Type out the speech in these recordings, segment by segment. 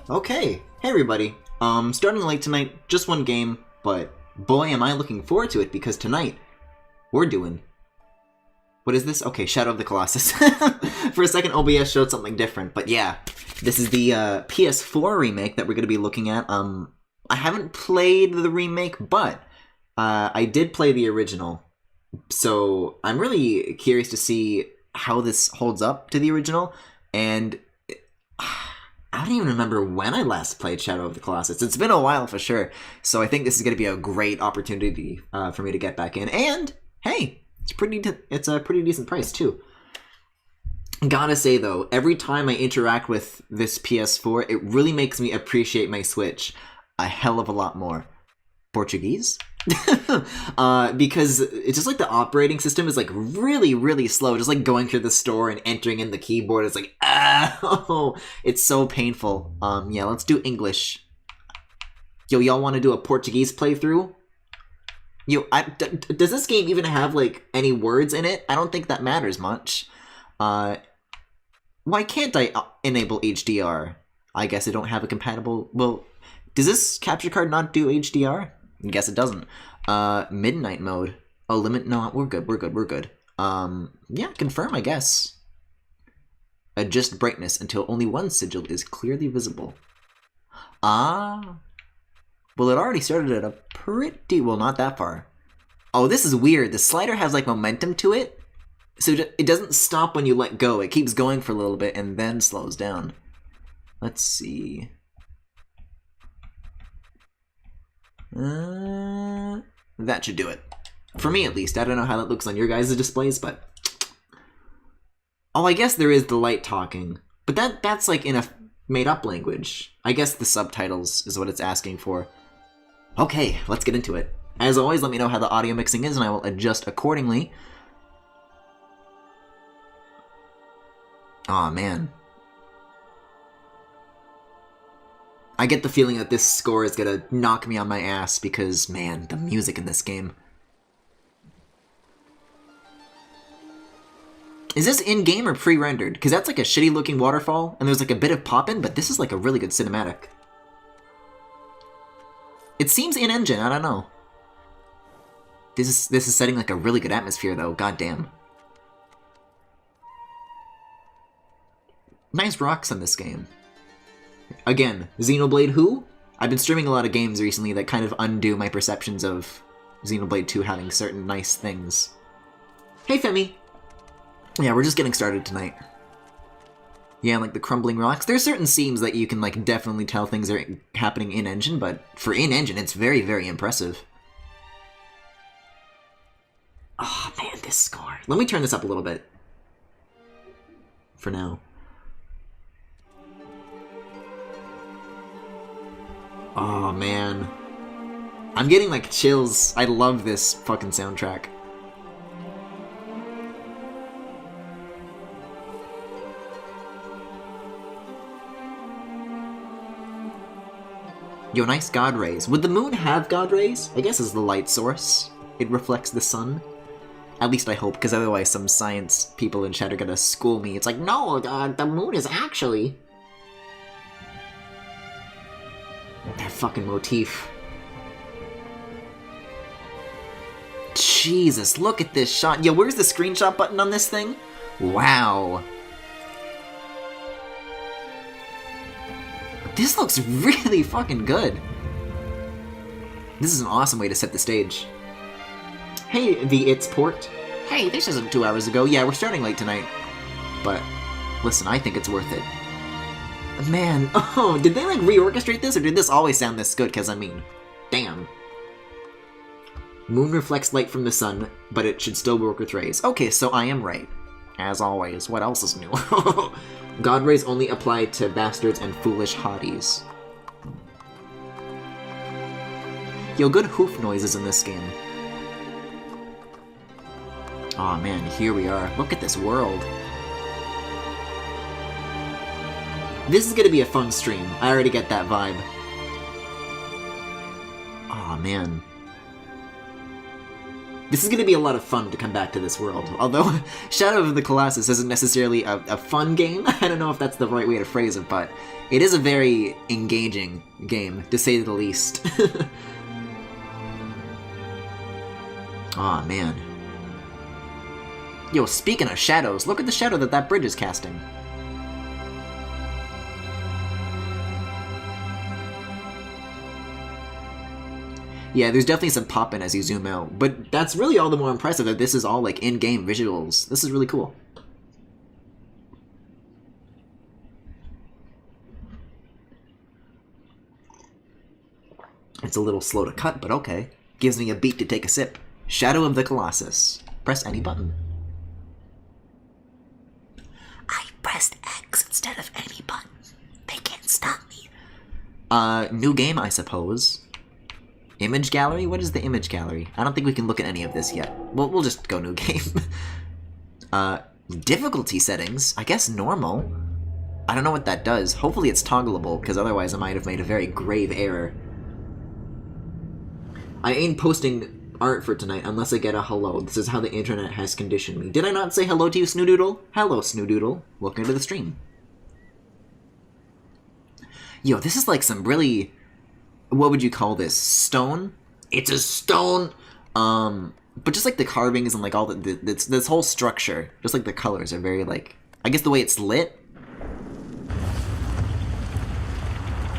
Okay, hey everybody. Starting late tonight, just one game, but boy am I looking forward to it because tonight we're doing... What is this? Okay, Shadow of the Colossus. For a second, OBS showed something different, but yeah. This is the PS4 remake that we're going to be looking at. I haven't played the remake, but I did play the original. So I'm really curious to see how this holds up to the original, and I don't even remember when I last played Shadow of the Colossus. It's been a while for sure, so I think this is going to be a great opportunity for me to get back in. And hey, it's a pretty decent price too. Gotta say though, every time I interact with this PS4, it really makes me appreciate my Switch a hell of a lot more. Portuguese? Because it's just like the operating system is like really slow. Just like going through the store and entering in the keyboard, it's like, oh, it's so painful. Yeah, let's do English. Yo, y'all want to do a Portuguese playthrough? Yo, does this game even have like any words in it? I don't think that matters much. Why can't I enable HDR? I guess I don't have a compatible... Well, does this capture card not do HDR? I guess it doesn't. Midnight mode. Oh, limit... No, we're good. Yeah, confirm, I guess. Adjust brightness until only one sigil is clearly visible. Ah. Well, it already started at a pretty... Well, not that far. Oh, this is weird. The slider has, like, momentum to it. So it doesn't stop when you let go. It keeps going for a little bit and then slows down. Let's see. That should do it. For me, at least. I don't know how that looks on your guys' displays, but... Oh, I guess there is the light talking. But that's like in a made-up language. I guess the subtitles is what it's asking for. Okay, let's get into it. As always, let me know how the audio mixing is and I will adjust accordingly. Aw, man. I get the feeling that this score is gonna knock me on my ass because, man, the music in this game. Is this in-game or pre-rendered? Because that's like a shitty-looking waterfall, and there's like a bit of pop-in, but this is like a really good cinematic. It seems in-engine, I don't know. This is setting like a really good atmosphere, though, goddamn. Nice rocks in this game. Again, Xenoblade who? I've been streaming a lot of games recently that kind of undo my perceptions of Xenoblade 2 having certain nice things. Hey, Femi! Yeah, we're just getting started tonight. Yeah, like the crumbling rocks. There's certain seams that you can like definitely tell things are happening in-engine, but for in-engine, it's very impressive. Oh man, this score. Let me turn this up a little bit. For now. Oh man. I'm getting like chills. I love this fucking soundtrack. Yo, nice god rays. Would the moon have god rays? I guess it's the light source. It reflects the sun. At least I hope, because otherwise some science people in chat are gonna school me. It's like, no, the moon is actually... That fucking motif. Jesus, look at this shot. Yo, where's the screenshot button on this thing? Wow. This looks really fucking good. This is an awesome way to set the stage. Hey, the It's port. Hey, this isn't 2 hours ago. Yeah, we're starting late tonight. But, listen, I think it's worth it. Man, oh, did they like reorchestrate this, or did this always sound this good? Because, I mean, damn. Moon reflects light from the sun, but it should still work with rays. Okay, so I am right. As always, what else is new? God rays only apply to bastards and foolish hotties. Yo, good hoof noises in this game. Aw, man, here we are. Look at this world. This is gonna be a fun stream. I already get that vibe. Aw, man. This is going to be a lot of fun to come back to this world. Although Shadow of the Colossus isn't necessarily a fun game. I don't know if that's the right way to phrase it, but it is a very engaging game, to say the least. Aw, man. Yo, speaking of shadows, look at the shadow that bridge is casting. Yeah, there's definitely some pop-in as you zoom out, but that's really all the more impressive that this is all, like, in-game visuals. This is really cool. It's a little slow to cut, but okay. Gives me a beat to take a sip. Shadow of the Colossus. Press any button. I pressed X instead of any button. They can't stop me. New game, I suppose. Image gallery? What is the image gallery? I don't think we can look at any of this yet. We'll just go new game. Difficulty settings? I guess normal. I don't know what that does. Hopefully it's toggleable, because otherwise I might have made a very grave error. I ain't posting art for tonight unless I get a hello. This is how the internet has conditioned me. Did I not say hello to you, Snoodoodle? Hello, Snoodoodle. Welcome to the stream. Yo, this is like some really... What would you call this? Stone? It's a stone! But just like the carvings and like all this whole structure, just like the colors are very like... I guess the way it's lit?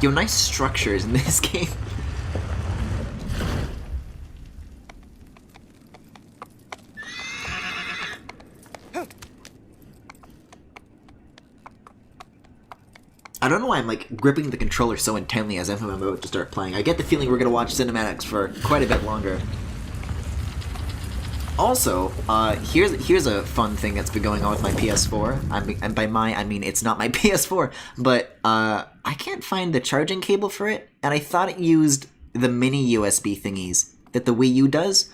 Yo, nice structures in this game. I don't know why I'm like gripping the controller so intently as if I'm about to start playing. I get the feeling we're gonna watch cinematics for quite a bit longer. Also, here's a fun thing that's been going on with my PS4. And by my, I mean it's not my PS4, but I can't find the charging cable for it, and I thought it used the mini USB thingies that the Wii U does,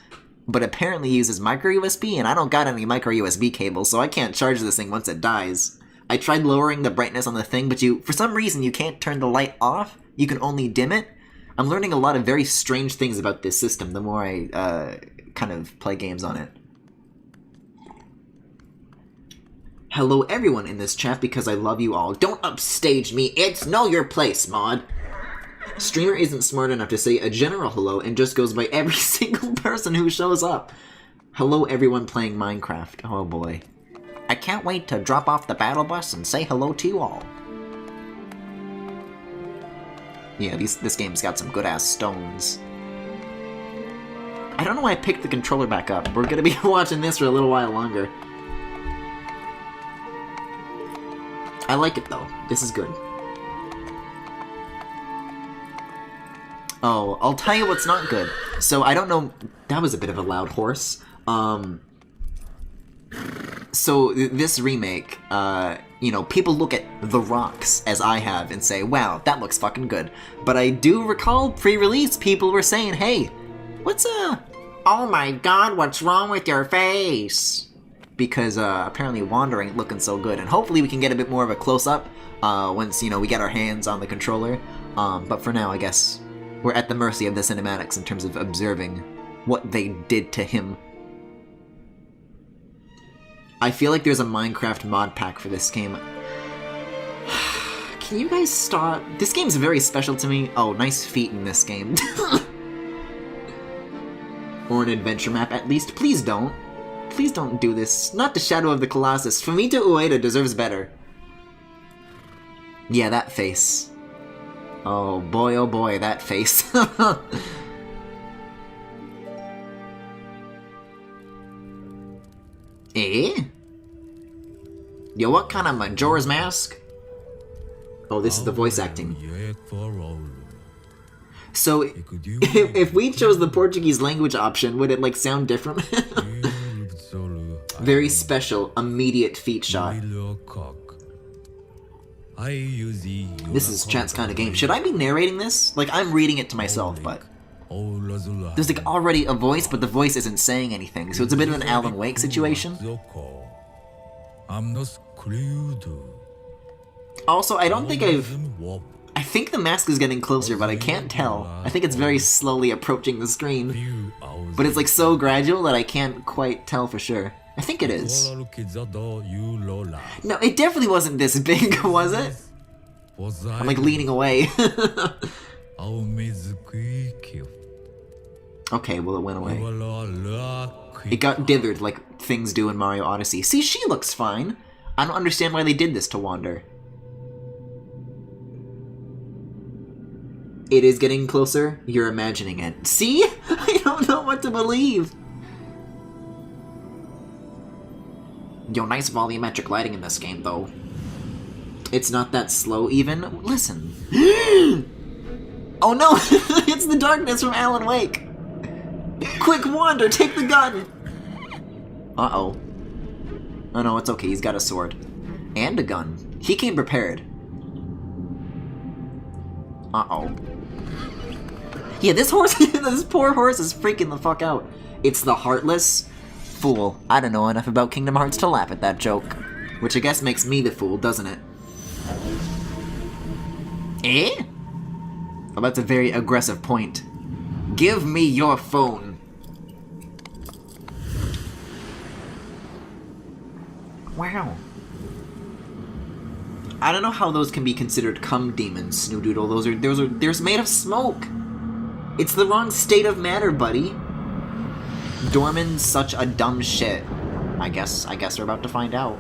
but apparently uses micro USB, and I don't got any micro USB cables, so I can't charge this thing once it dies. I tried lowering the brightness on the thing, but for some reason, you can't turn the light off. You can only dim it. I'm learning a lot of very strange things about this system the more I kind of play games on it. Hello everyone in this chat because I love you all. Don't upstage me, it's know your place, mod. Streamer isn't smart enough to say a general hello and just goes by every single person who shows up. Hello everyone playing Minecraft. Oh boy. I can't wait to drop off the battle bus and say hello to you all. Yeah, this game's got some good-ass stones. I don't know why I picked the controller back up. We're gonna be watching this for a little while longer. I like it, though. This is good. Oh, I'll tell you what's not good. So, I don't know... That was a bit of a loud horse. So, this remake, you know, people look at The Rocks, as I have, and say, wow, that looks fucking good. But I do recall pre-release people were saying, hey, what's oh my god, what's wrong with your face? Because, apparently Wandering ain't looking so good, and hopefully we can get a bit more of a close-up, once, you know, we get our hands on the controller. But for now, I guess, we're at the mercy of the cinematics in terms of observing what they did to him. I feel like there's a Minecraft mod pack for this game. Can you guys stop? This game's very special to me. Oh, nice feet in this game. Or an adventure map, at least. Please don't. Please don't do this. Not the Shadow of the Colossus. Fumito Ueda deserves better. Yeah, that face. Oh boy, that face. Eh? Yo, what kind of Majora's Mask? Oh, this is the voice acting. So, if we chose the Portuguese language option, would it, like, sound different? Very special, immediate feet shot. This is chat's kind of game. Should I be narrating this? Like, I'm reading it to myself, but... There's, like, already a voice, but the voice isn't saying anything, so it's a bit of an Alan Wake situation. Also, I don't think I I think the mask is getting closer, but I can't tell. I think it's very slowly approaching the screen. But it's like so gradual that I can't quite tell for sure. I think it is. No, it definitely wasn't this big, was it? I'm like leaning away. Okay, well it went away. It got dithered like things do in Mario Odyssey. See, she looks fine. I don't understand why they did this to Wander. It is getting closer. You're imagining it. See? I don't know what to believe. Yo, nice volumetric lighting in this game, though. It's not that slow, even. Listen. Oh no! It's the darkness from Alan Wake! Quick, Wander, take the gun! Uh-oh. Oh no, it's okay, he's got a sword. And a gun. He came prepared. Uh-oh. Yeah, this horse, this poor horse is freaking the fuck out. It's the Heartless? Fool. I don't know enough about Kingdom Hearts to laugh at that joke. Which I guess makes me the fool, doesn't it? Eh? Oh, that's a very aggressive point. Give me your phone. Wow. I don't know how those can be considered cum demons, Snoodoodle. They're made of smoke. It's the wrong state of matter, buddy. Dorman's such a dumb shit. I guess we're about to find out.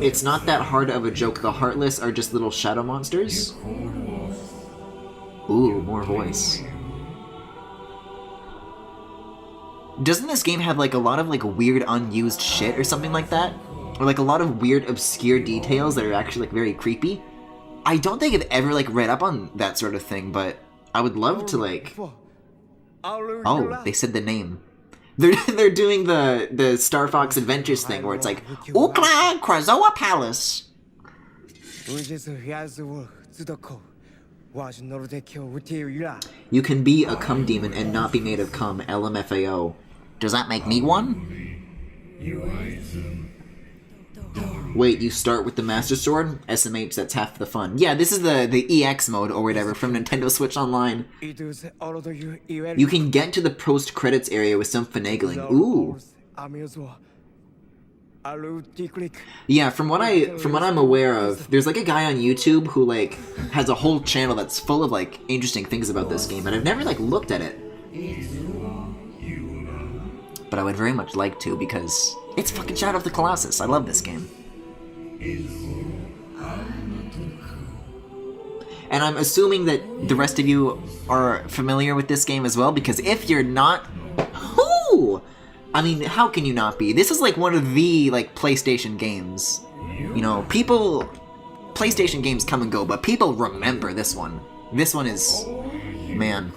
It's not that hard of a joke. The Heartless are just little shadow monsters. Ooh, more voice. Doesn't this game have like a lot of like weird unused shit or something like that? Or like a lot of weird obscure details that are actually like very creepy? I don't think I've ever like read up on that sort of thing, but I would love to like... Oh, they said the name. They're doing the Star Fox Adventures thing where it's like Ukla Krazoa Palace. You can be a cum demon and not be made of cum, LMFAO. Does that make me one? Wait, you start with the Master Sword? SMH, that's half the fun. Yeah, this is the EX mode or whatever from Nintendo Switch Online. You can get to the post-credits area with some finagling. Ooh. Yeah, from what I'm aware of, there's like a guy on YouTube who like has a whole channel that's full of like interesting things about this game, and I've never like looked at it. But I would very much like to because it's fucking Shadow of the Colossus. I love this game. And I'm assuming that the rest of you are familiar with this game as well, because if you're not, whoo! I mean, how can you not be? This is like one of the like PlayStation games. You know, PlayStation games come and go, but people remember this one. This one is, man.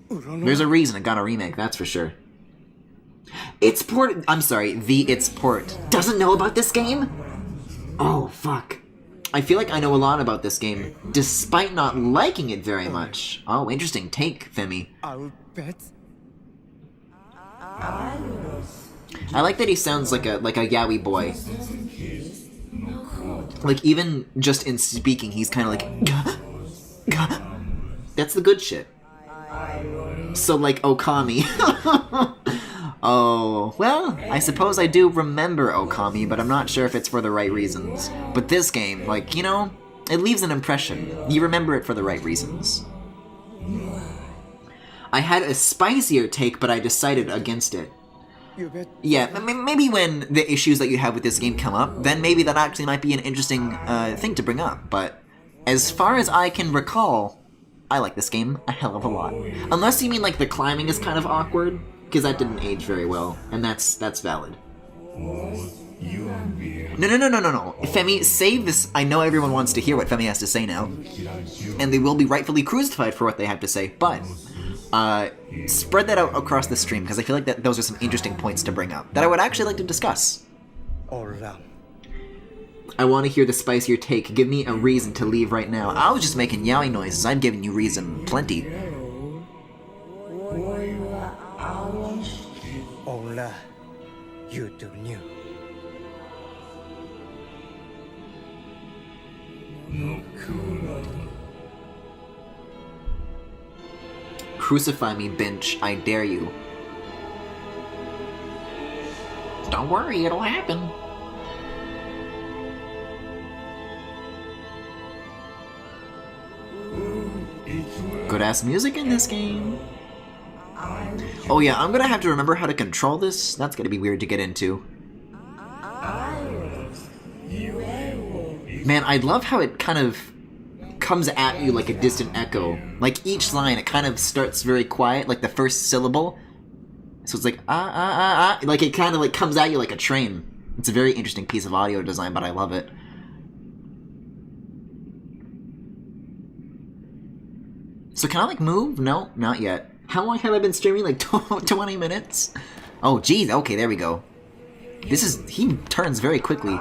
There's a reason it got a remake, that's for sure. Its port doesn't know about this game? Oh, fuck. I feel like I know a lot about this game, despite not liking it very much. Oh, interesting take, Femi. I like that he sounds like a yaoi boy. Like, even just in speaking, he's kind of like... That's the good shit. So, like, Okami. Oh, well, I suppose I do remember Okami, but I'm not sure if it's for the right reasons. But this game, like, you know, it leaves an impression. You remember it for the right reasons. I had a spicier take, but I decided against it. Yeah, maybe when the issues that you have with this game come up, then maybe that actually might be an interesting thing to bring up. But as far as I can recall, I like this game a hell of a lot. Unless you mean like the climbing is kind of awkward, because that didn't age very well, and that's valid. No. Femi, save this. I know everyone wants to hear what Femi has to say now, and they will be rightfully crucified for what they have to say, but spread that out across the stream, because I feel like that those are some interesting points to bring up that I would actually like to discuss. I want to hear the spicier take. Give me a reason to leave right now. I was just making yaoi noises. I'm giving you reason plenty. Crucify me, bench. I dare you. Don't worry, it'll happen. Good-ass music in this game. Oh yeah, I'm gonna have to remember how to control this. That's gonna be weird to get into. Man, I love how it kind of comes at you like a distant echo. Like each line, it kind of starts very quiet, like the first syllable. So it's like, like it kind of like comes at you like a train. It's a very interesting piece of audio design, but I love it. So can I like move? No, not yet. How long have I been streaming? Like 20 minutes? Oh geez, okay, there we go. He turns very quickly.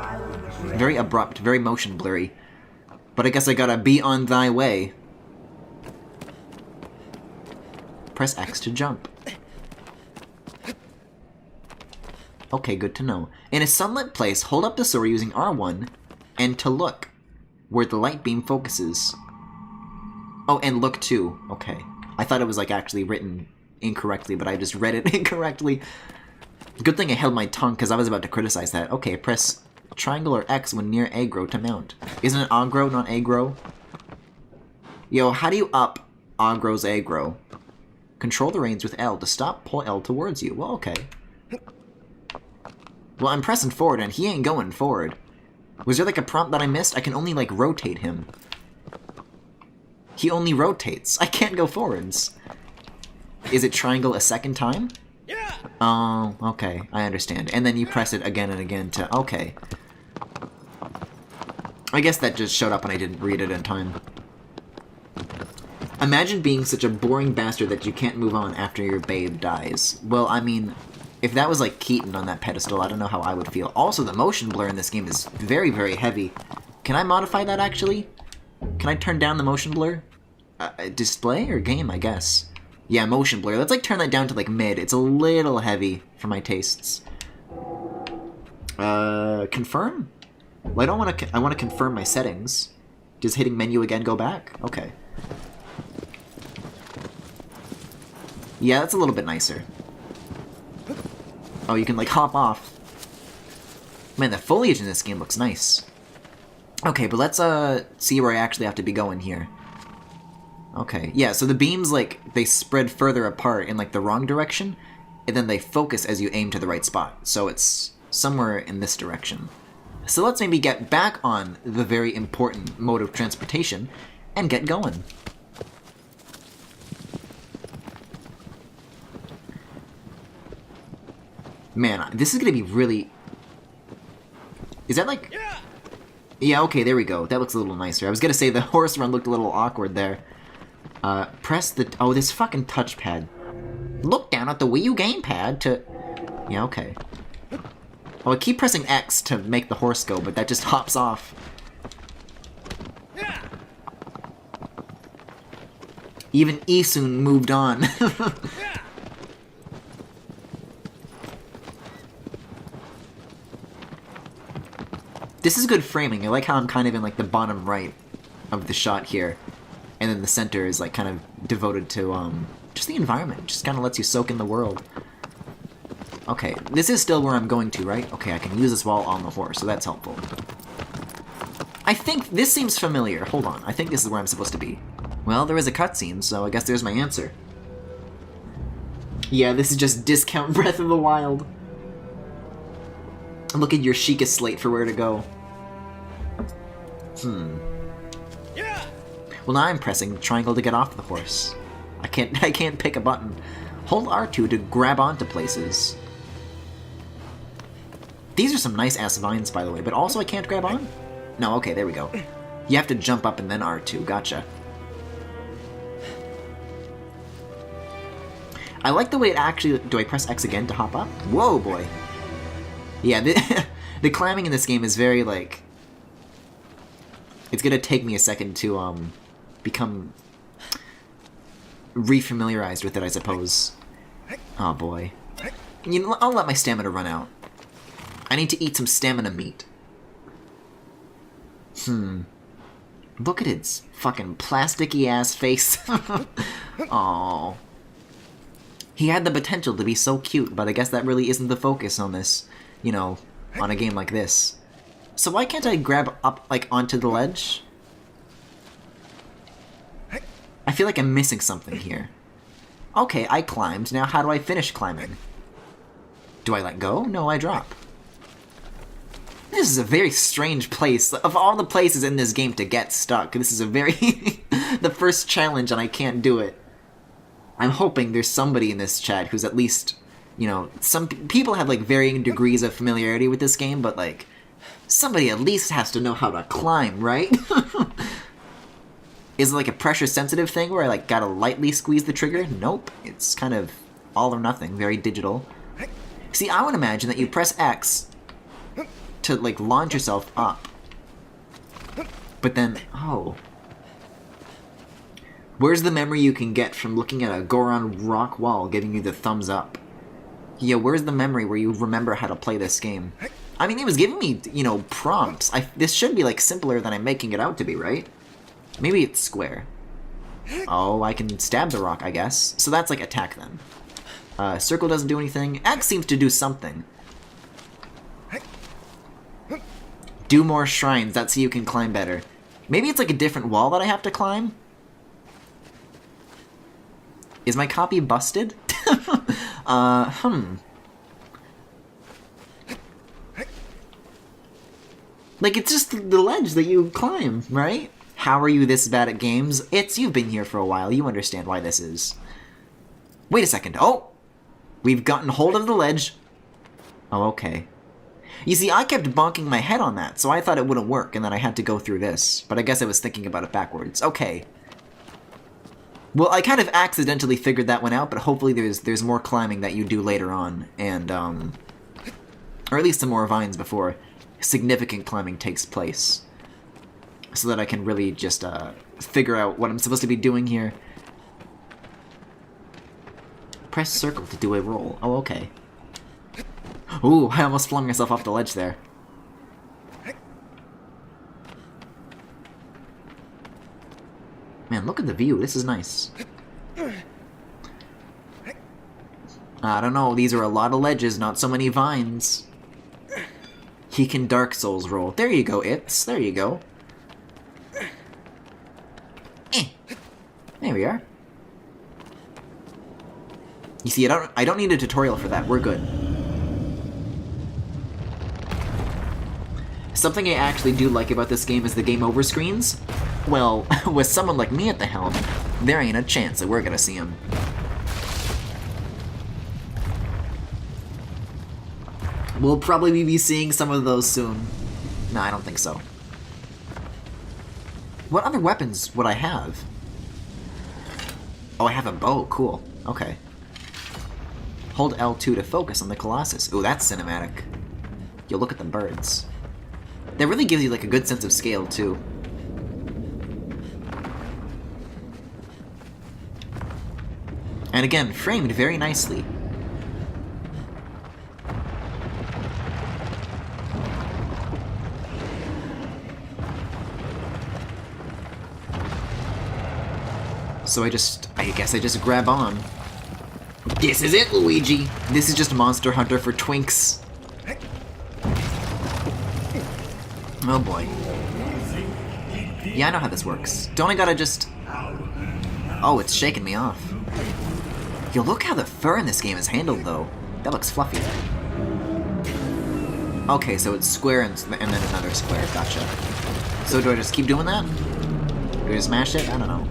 Very abrupt, very motion blurry. But I guess I gotta be on thy way. Press X to jump. Okay, good to know. In a sunlit place, hold up the sword using R1 and to look, where the light beam focuses. Oh, and look too. Okay. I thought it was like actually written incorrectly, but I just read it incorrectly. Good thing I held my tongue because I was about to criticize that. Okay, press triangle or X when near aggro to mount. Isn't it aggro, not aggro? Yo, how do you up aggro's aggro? Control the reins with L to stop, pull L towards you. Well, okay. Well, I'm pressing forward and he ain't going forward. Was there like a prompt that I missed? I can only like rotate him. He only rotates. I can't go forwards. Is it triangle a second time? Yeah. Oh, okay. I understand. And then you press it again and again to... Okay. I guess that just showed up and I didn't read it in time. Imagine being such a boring bastard that you can't move on after your babe dies. Well, I mean, if that was like Keaton on that pedestal, I don't know how I would feel. Also, the motion blur in this game is very, very heavy. Can I modify that, actually? Can I turn down the motion blur? Display or game, I guess. Yeah, motion blur. Let's like turn that down to like mid. It's a little heavy for my tastes. Confirm? Well, I don't want to. I want to confirm my settings. Does hitting menu again go back? Okay. Yeah, that's a little bit nicer. Oh, you can like hop off. Man, the foliage in this game looks nice. Okay, but let's see where I actually have to be going here. Okay, yeah, so the beams, like, they spread further apart in, like, the wrong direction, and then they focus as you aim to the right spot. So it's somewhere in this direction. So let's maybe get back on the very important mode of transportation and get going. Man, this is gonna be really... Is that, like... Yeah, okay, there we go. That looks a little nicer. I was gonna say the horse run looked a little awkward there. Press the... Oh, this fucking touchpad. Look down at the Wii U gamepad to... Yeah, okay. Oh, I keep pressing X to make the horse go, but that just hops off. Even Isun moved on. This is good framing. I like how I'm kind of in like the bottom right of the shot here. And then the center is like kind of devoted to just the environment. Just kind of lets you soak in the world. Okay, this is still where I'm going to, right? Okay, I can use this while on the horse, so that's helpful. I think this seems familiar. Hold on, I think this is where I'm supposed to be. Well, there is a cutscene, so I guess there's my answer. Yeah, this is just discount Breath of the Wild. Look at your Sheikah slate for where to go. Well, now I'm pressing triangle to get off the horse. I can't pick a button. Hold R2 to grab onto places. These are some nice-ass vines, by the way, but also I can't grab on? No, okay, there we go. You have to jump up and then R2, gotcha. I like the way it actually... Do I press X again to hop up? Whoa, boy. Yeah, the climbing in this game is very, like... It's gonna take me a second to, become refamiliarized with it, I suppose. Oh boy. You know, I'll let my stamina run out. I need to eat some stamina meat. Look at its fucking plasticky ass face. Aww. He had the potential to be so cute, but I guess that really isn't the focus on this, you know, on a game like this. So why can't I grab up, like, onto the ledge? I feel like I'm missing something here. Okay, I climbed. Now how do I finish climbing? Do I let go? No, I drop. This is a very strange place. Of all the places in this game to get stuck, this is a very... the first challenge and I can't do it. I'm hoping there's somebody in this chat who's at least, you know, some people have like varying degrees of familiarity with this game, but like, somebody at least has to know how to climb, right? Is it like a pressure sensitive thing where I like gotta lightly squeeze the trigger? Nope. It's kind of all or nothing, very digital. See, I would imagine that you press X to like launch yourself up. But then, oh. Where's the memory you can get from looking at a Goron rock wall giving you the thumbs up? Yeah, where's the memory where you remember how to play this game? I mean, it was giving me, you know, prompts. This should be, like, simpler than I'm making it out to be, right? Maybe it's square. Oh, I can stab the rock, I guess. So that's, like, attack then. Circle doesn't do anything. X seems to do something. Do more shrines, that's so you can climb better. Maybe it's, like, a different wall that I have to climb? Is my copy busted? Like, it's just the ledge that you climb, right? How are you this bad at games? You've been here for a while, you understand why this is. Wait a second, oh! We've gotten hold of the ledge. Oh, okay. You see, I kept bonking my head on that, so I thought it wouldn't work, and then I had to go through this. But I guess I was thinking about it backwards. Okay. Well, I kind of accidentally figured that one out, but hopefully there's more climbing that you do later on, and, or at least some more vines before significant climbing takes place, so that I can really just, figure out what I'm supposed to be doing here. Press circle to do a roll. Oh, okay. Ooh, I almost flung myself off the ledge there. Man, look at the view. This is nice. I don't know. These are a lot of ledges, not so many vines. He can Dark Souls roll. There you go, Ips. There you go. There we are. You see, I don't need a tutorial for that. We're good. Something I actually do like about this game is the game over screens. Well, with someone like me at the helm, there ain't a chance that we're gonna see him. We'll probably be seeing some of those soon. No, I don't think so. What other weapons would I have? Oh, I have a bow. Cool. Okay. Hold L2 to focus on the Colossus. Ooh, that's cinematic. You'll look at the birds. That really gives you, like, a good sense of scale, too. And again, framed very nicely. So I guess I just grab on. This is it, Luigi! This is just Monster Hunter for twinks. Oh boy. Yeah, I know how this works. Don't I gotta just... Oh, it's shaking me off. Yo, look how the fur in this game is handled, though. That looks fluffy. Okay, so it's square and then another square. Gotcha. So do I just keep doing that? Do I just smash it? I don't know.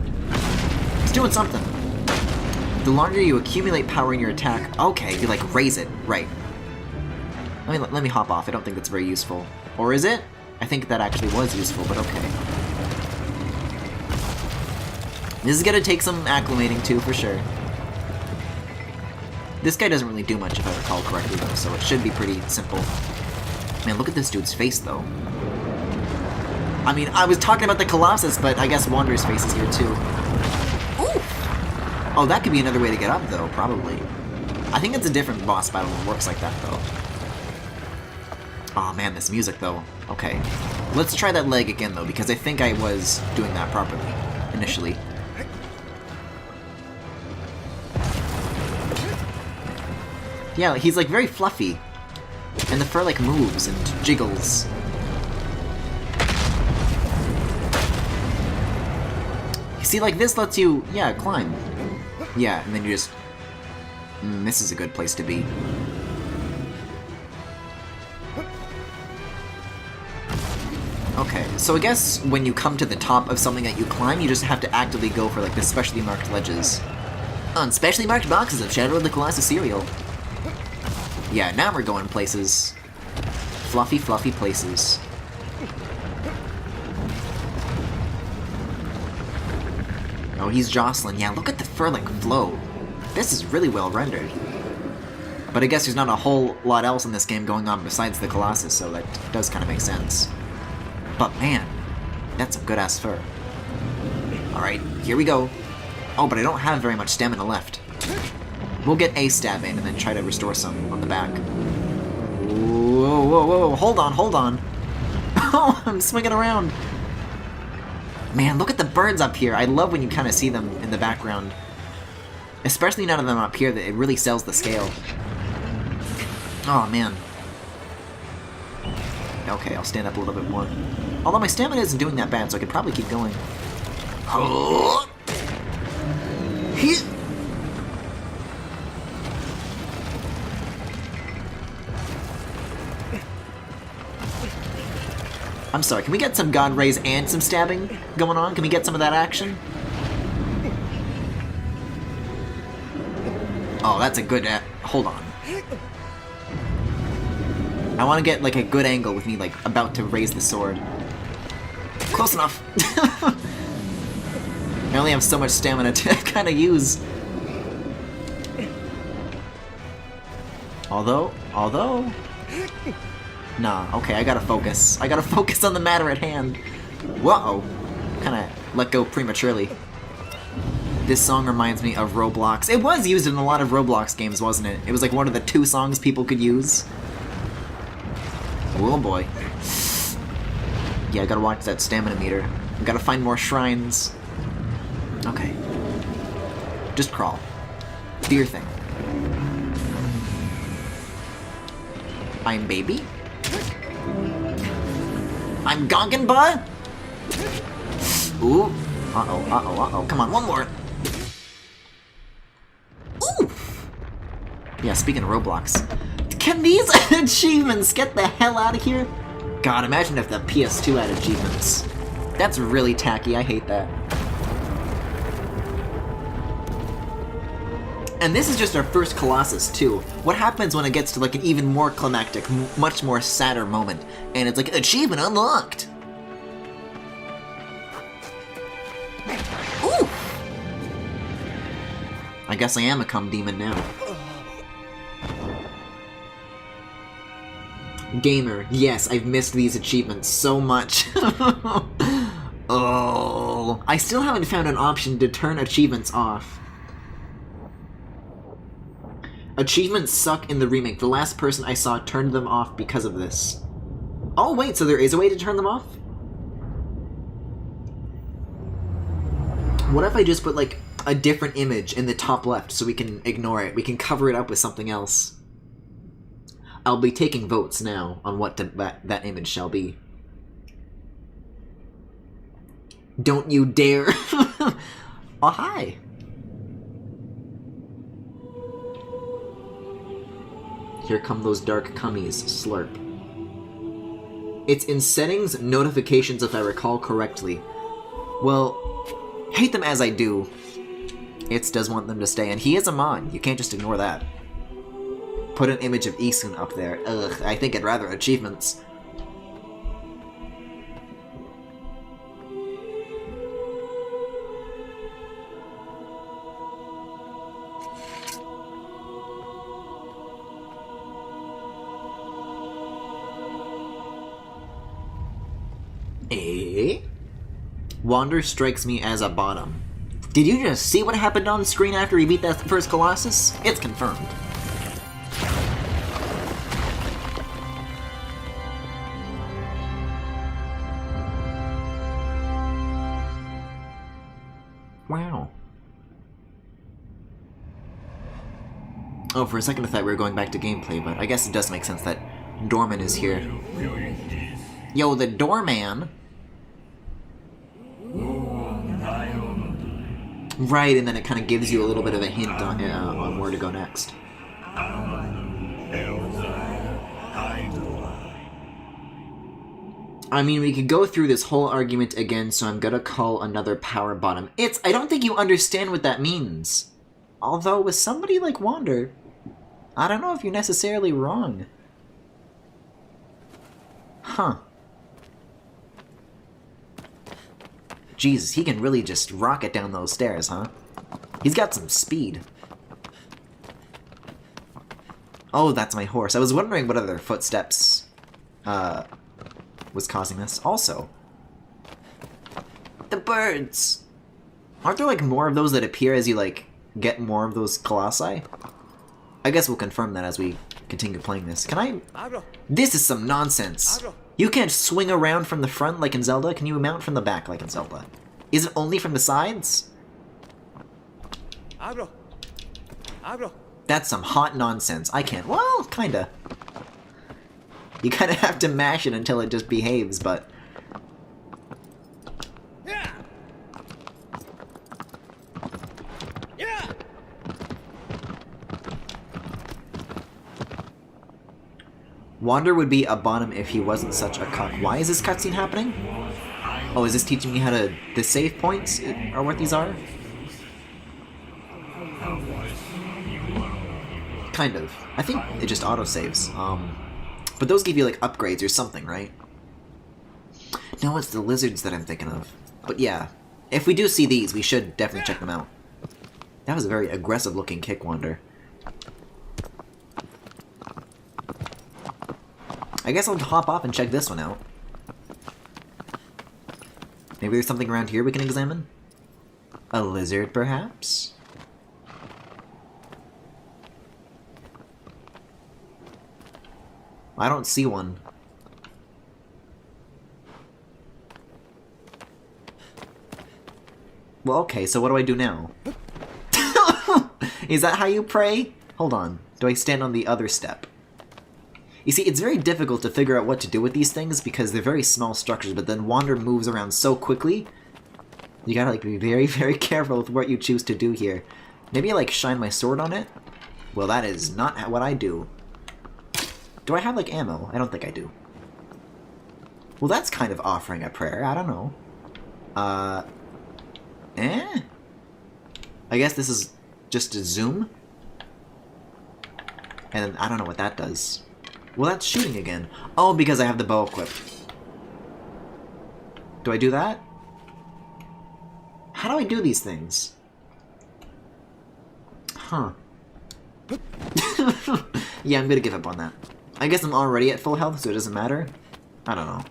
It's doing something. The longer you accumulate power in your attack... Okay, you, like, raise it. Right. Let me hop off. I don't think that's very useful. Or is it? I think that actually was useful, but okay. This is gonna take some acclimating, too, for sure. This guy doesn't really do much, if I recall correctly, though, so it should be pretty simple. Man, look at this dude's face, though. I mean, I was talking about the Colossus, but I guess Wander's face is here, too. Ooh! Oh, that could be another way to get up, though, probably. I think it's a different boss battle that works like that, though. Aw, oh, man, this music, though. Okay. Let's try that leg again, though, because I think I was doing that properly, initially. Yeah, he's like very fluffy. And the fur like moves and jiggles. See, like this lets you, yeah, climb. Yeah, and then you just... this is a good place to be. Okay, so I guess when you come to the top of something that you climb, you just have to actively go for like the specially marked ledges. On specially marked boxes of Shadow of the Colossus cereal. Yeah, now we're going places. Fluffy, fluffy places. Oh, he's Jocelyn. Yeah, look at the fur like flow. This is really well rendered. But I guess there's not a whole lot else in this game going on besides the Colossus, so that does kind of make sense. But man, that's some good-ass fur. Alright, here we go. Oh, but I don't have very much stamina left. We'll get a stab in and then try to restore some on the back. Whoa, whoa, whoa, hold on, hold on. Oh, I'm swinging around. Man, look at the birds up here. I love when you kind of see them in the background. Especially none of them up here, that it really sells the scale. Oh, man. Okay, I'll stand up a little bit more. Although my stamina isn't doing that bad, so I could probably keep going. Oh. I'm sorry, can we get some God Rays and some stabbing going on? Can we get some of that action? Oh, that's a good... hold on. I want to get, like, a good angle with me, like, about to raise the sword. Close enough! I only have so much stamina to kind of use. Although... Nah, okay, I gotta focus. I gotta focus on the matter at hand. Whoa! Kinda let go prematurely. This song reminds me of Roblox. It was used in a lot of Roblox games, wasn't it? It was like one of the 2 songs people could use. Oh boy. Yeah, I gotta watch that stamina meter. I gotta find more shrines. Okay. Just crawl. Do your thing. I'm baby? I'm gonkin' butt? Ooh. Uh-oh, uh-oh, uh-oh. Come on, one more. Ooh! Yeah, speaking of Roblox. Can these achievements get the hell out of here? God, imagine if the PS2 had achievements. That's really tacky, I hate that. And this is just our first Colossus, too. What happens when it gets to like an even more climactic, much more sadder moment, and it's like, achievement unlocked! Ooh! I guess I am a cum demon now. Gamer, yes, I've missed these achievements so much. Oh, I still haven't found an option to turn achievements off. Achievements suck in the remake. The last person I saw turned them off because of this. Oh wait, so there is a way to turn them off? What if I just put like a different image in the top left so we can ignore it? We can cover it up with something else. I'll be taking votes now on what that image shall be. Don't you dare! Oh, hi! Here come those dark cummies. Slurp. It's in settings, notifications if I recall correctly. Well, hate them as I do. It does want them to stay, and he is a mod. You can't just ignore that. Put an image of Isun up there. Ugh, I think I'd rather achievements. Wander strikes me as a bottom. Did you just see what happened on screen after he beat that first Colossus? It's confirmed. Wow. Oh, for a second I thought we were going back to gameplay, but I guess it does make sense that Doorman is here. Yo, the Doorman! Right, and then it kind of gives you a little bit of a hint on where to go next. I mean, we could go through this whole argument again, so I'm gonna call another power bottom. I don't think you understand what that means. Although, with somebody like Wander, I don't know if you're necessarily wrong. Huh. Jesus, he can really just rocket down those stairs, huh? He's got some speed. Oh, that's my horse. I was wondering what other footsteps, was causing this. Also, the birds! Aren't there, like, more of those that appear as you, like, get more of those colossi? I guess we'll confirm that as we continue playing this. Can I... This is some nonsense! You can't swing around from the front like in Zelda? Can you mount from the back like in Zelda? Is it only from the sides? That's some hot nonsense. I can't... Well, kinda. You kinda have to mash it until it just behaves, but... Wander would be a bottom if he wasn't such a cuck. Why is this cutscene happening? Oh, is this teaching me how to... The save points are what these are? Kind of. I think it just auto-saves. But those give you, like, upgrades or something, right? No, it's the lizards that I'm thinking of. But yeah, if we do see these, we should definitely check them out. That was a very aggressive-looking kick, Wander. I guess I'll hop off and check this one out. Maybe there's something around here we can examine? A lizard, perhaps? I don't see one. Well, okay, so what do I do now? Is that how you pray? Hold on. Do I stand on the other step? You see, it's very difficult to figure out what to do with these things because they're very small structures, but then Wander moves around so quickly. You gotta, like, be very, very careful with what you choose to do here. Maybe, like, shine my sword on it? Well, that is not what I do. Do I have, like, ammo? I don't think I do. Well, that's kind of offering a prayer. I don't know. I guess this is just a zoom? And I don't know what that does. Well, that's shooting again. Oh, because I have the bow equipped. Do I do that? How do I do these things? Huh. Yeah, I'm gonna give up on that. I guess I'm already at full health, so it doesn't matter. I don't know.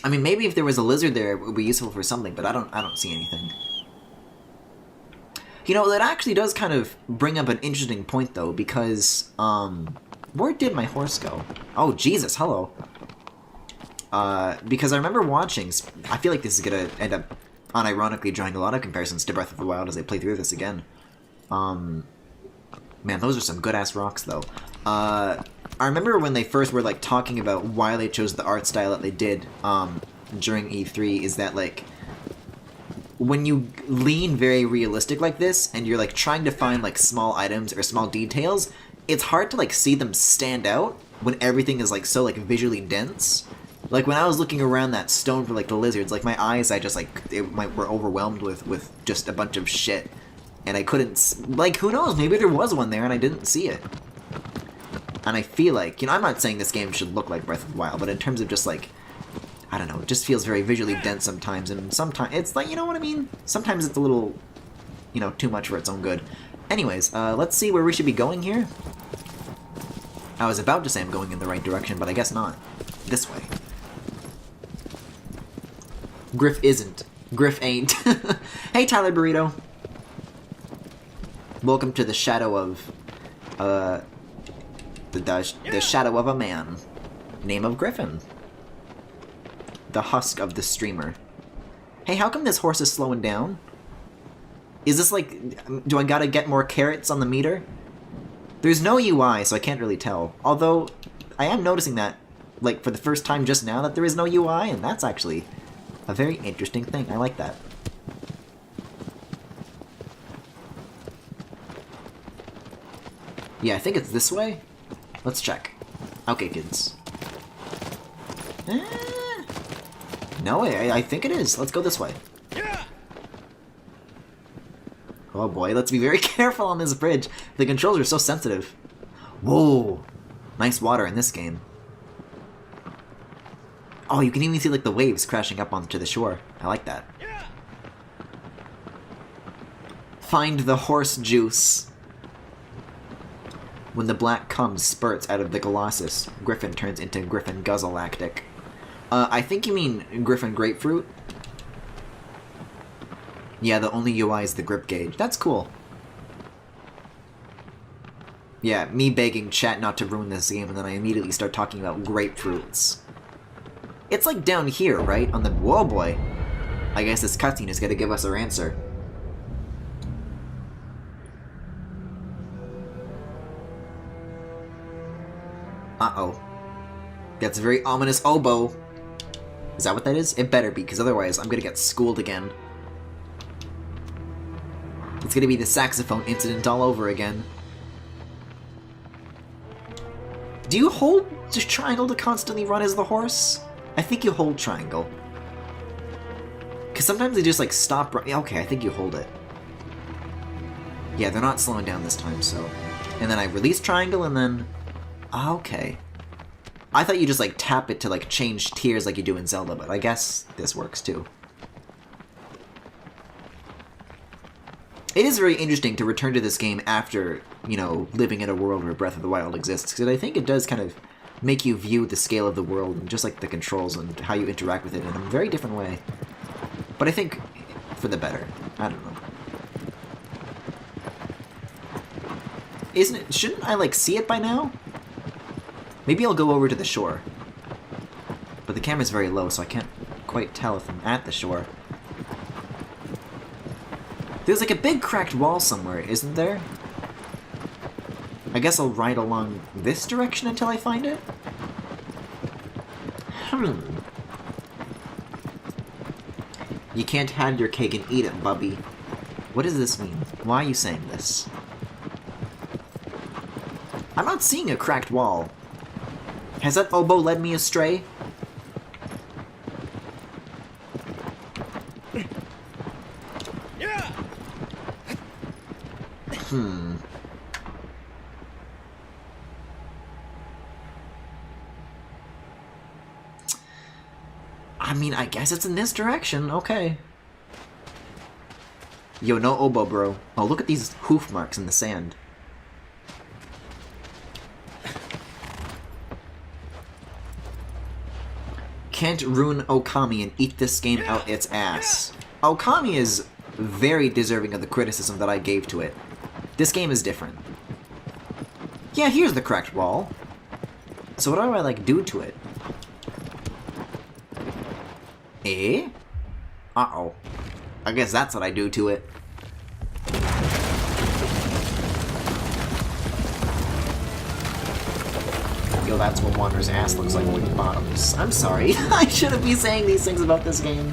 I mean, maybe if there was a lizard there, it would be useful for something, but I don't see anything. You know, that actually does kind of bring up an interesting point, though, because, where did my horse go? Oh, Jesus, hello. Because I remember watching, I feel like this is gonna end up unironically drawing a lot of comparisons to Breath of the Wild as I play through this again. Man, those are some good-ass rocks, though. I remember when they first were, like, talking about why they chose the art style that they did, during E3, is that, like, when you lean very realistic like this, and you're, like, trying to find, like, small items or small details, it's hard to, like, see them stand out when everything is, like, so, like, visually dense. Like, when I was looking around that stone for, like, the lizards, like, my eyes, I just, like, were overwhelmed with just a bunch of shit. And I couldn't, like, who knows, maybe there was one there and I didn't see it. And I feel like, you know, I'm not saying this game should look like Breath of the Wild, but in terms of just, like, I don't know, it just feels very visually dense sometimes, and sometimes, it's like, you know what I mean? Sometimes it's a little, you know, too much for its own good. Anyways, let's see where we should be going here. I was about to say I'm going in the right direction, but I guess not. This way. Griff isn't. Griff ain't. Hey, Tyler Burrito. Welcome to the shadow of, the shadow of a man. Name of Griffin. The husk of the streamer. Hey, how come this horse is slowing down? Is this like... Do I gotta get more carrots on the meter? There's no UI, so I can't really tell. Although, I am noticing that, like, for the first time just now, that there is no UI, and that's actually a very interesting thing. I like that. Yeah, I think it's this way. Let's check. Okay, kids. No, I think it is. Let's go this way. Oh boy, let's be very careful on this bridge. The controls are so sensitive. Whoa! Nice water in this game. Oh, you can even see like the waves crashing up onto the shore. I like that. Find the horse juice. When the black cum spurts out of the Colossus, Griffin turns into GRIFFINGALACTIC. I think you mean Griffin Grapefruit? Yeah, the only UI is the grip gauge. That's cool. Yeah, me begging chat not to ruin this game, and then I immediately start talking about grapefruits. It's like down here, right? On the... Whoa, boy. I guess this cutscene is gonna give us our answer. Uh-oh. That's a very ominous oboe. Is that what that is? It better be, because otherwise I'm gonna get schooled again. It's gonna be the saxophone incident all over again. Do you hold triangle to constantly run as the horse? I think you hold triangle. Because sometimes they just like stop running. Okay, I think you hold it. Yeah, they're not slowing down this time, so... And then I release triangle and then... Okay. I thought you just like tap it to like change tiers like you do in Zelda, but I guess this works too. It is very interesting to return to this game after, you know, living in a world where Breath of the Wild exists, because I think it does kind of make you view the scale of the world and just like the controls and how you interact with it in a very different way. But I think for the better. I don't know. Isn't it? Shouldn't I like see it by now? Maybe I'll go over to the shore. But the camera's very low, so I can't quite tell if I'm at the shore. There's like a big cracked wall somewhere, isn't there? I guess I'll ride along this direction until I find it? You can't have your cake and eat it, Bubby. What does this mean? Why are you saying this? I'm not seeing a cracked wall. Has that oboe led me astray? I mean, I guess it's in this direction. Okay. Yo, no oboe, bro. Oh, look at these hoof marks in the sand. Can't ruin Okami and eat this game out its ass. Okami is very deserving of the criticism that I gave to it. This game is different. Yeah, here's the cracked wall. So what do I, like, do to it? Eh? Uh-oh. I guess that's what I do to it. Yo, that's what Wander's ass looks like with bottoms. I'm sorry. I shouldn't be saying these things about this game.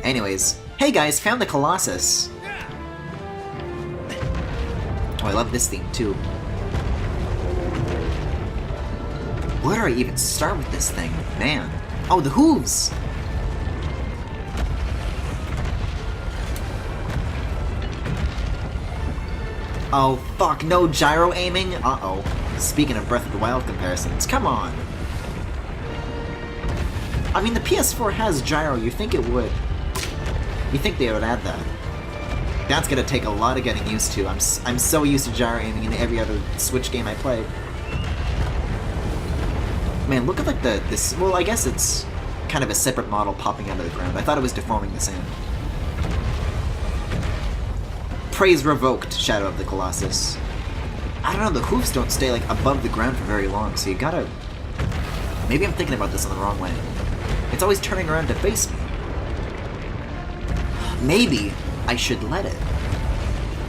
Anyways. Hey guys, found the Colossus. Oh, I love this theme too. Where do I even start with this thing? Man. Oh, the hooves! Oh, fuck, no gyro aiming? Uh-oh. Speaking of Breath of the Wild comparisons, come on! I mean, the PS4 has gyro, you think it would. You think they would add that. That's gonna take a lot of getting used to. I'm so used to gyro aiming in every other Switch game I play. Man, look at like this. Well, I guess it's kind of a separate model popping out of the ground. I thought it was deforming the sand. Praise revoked, Shadow of the Colossus. I don't know, the hoofs don't stay like above the ground for very long, so you gotta... Maybe I'm thinking about this in the wrong way. It's always turning around to face me. Maybe I should let it.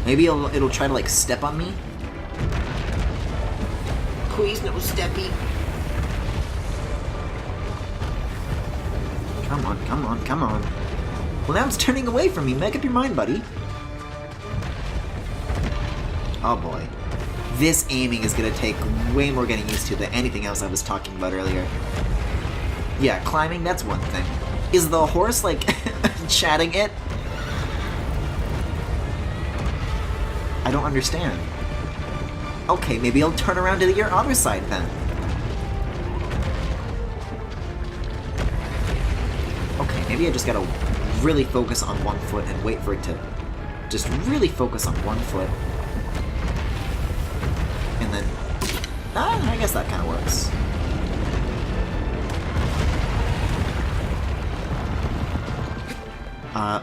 Maybe it'll try to, like, step on me. Please, no steppy. Come on, come on, come on. Well, now it's turning away from me. Make up your mind, buddy. Oh, boy. This aiming is going to take way more getting used to than anything else I was talking about earlier. Yeah, climbing, that's one thing. Is the horse, like, chatting it? I don't understand. Okay, maybe I'll turn around to your other side then. Okay, maybe I just gotta really focus on one foot and wait for it to just really focus on one foot. And then... I guess that kind of works.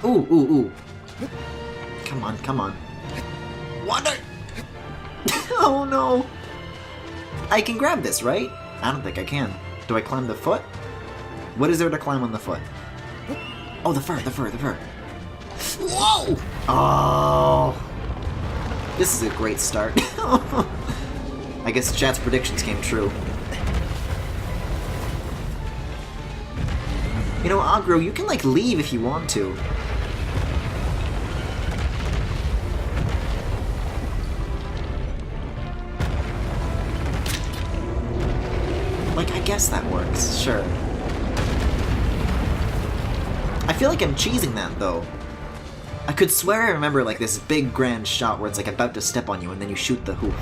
Ooh. Come on, come on. Water! Oh no! I can grab this, right? I don't think I can. Do I climb the foot? What is there to climb on the foot? Oh, the fur. Whoa! Oh! This is a great start. I guess chat's predictions came true. You know, Agro, you can, like, leave if you want to. Like, I guess that works, sure. I feel like I'm cheesing that, though. I could swear I remember, like, this big grand shot where it's, like, about to step on you and then you shoot the hoof.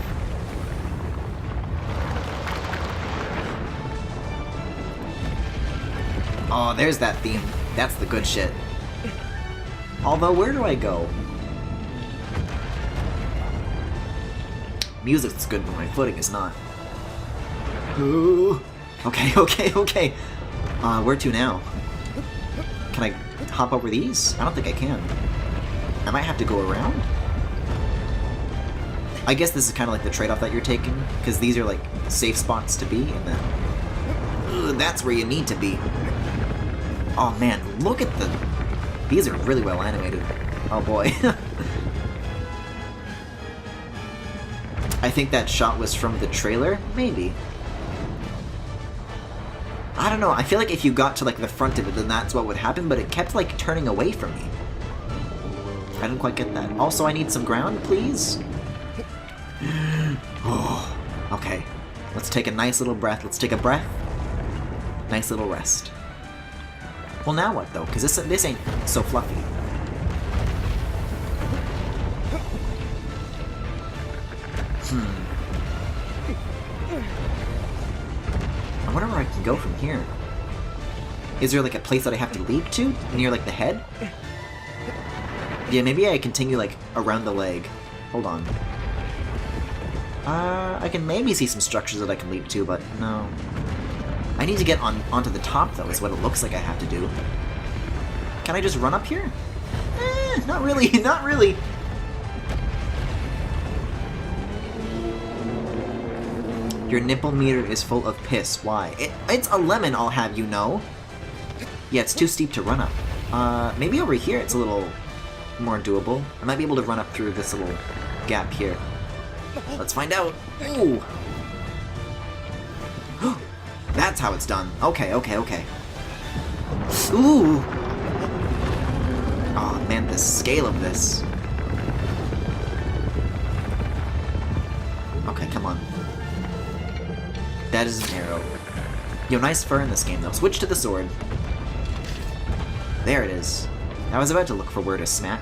Oh, there's that theme. That's the good shit. Although, where do I go? Music's good, but my footing is not. Ooh. Okay. Where to now? Can I hop over these? I don't think I can. I might have to go around? I guess this is kind of like the trade-off that you're taking, because these are like safe spots to be, and then that's where you need to be. Oh man, look at the... These are really well animated. Oh boy. I think that shot was from the trailer? Maybe. I don't know, I feel like if you got to like the front of it, then that's what would happen, but it kept like turning away from me. I didn't quite get that. Also, I need some ground, please? Oh, okay. Let's take a nice little breath. Let's take a breath. Nice little rest. Well, now what, though? Because this ain't so fluffy. I wonder where I can go from here. Is there, like, a place that I have to leap to? Near, like, the head? Yeah, maybe I continue, like, around the leg. Hold on. I can maybe see some structures that I can leap to, but no. I need to get onto the top, though, is what it looks like I have to do. Can I just run up here? Not really, not really. Your nipple meter is full of piss. Why? It's a lemon, I'll have you know. Yeah, it's too steep to run up. Maybe over here it's a little more doable. I might be able to run up through this little gap here. Let's find out. Ooh. That's how it's done. Okay. Ooh. Oh man, the scale of this. Okay, come on. That is an arrow. Yo, nice fur in this game though. Switch to the sword. There it is. I was about to look for where to smack.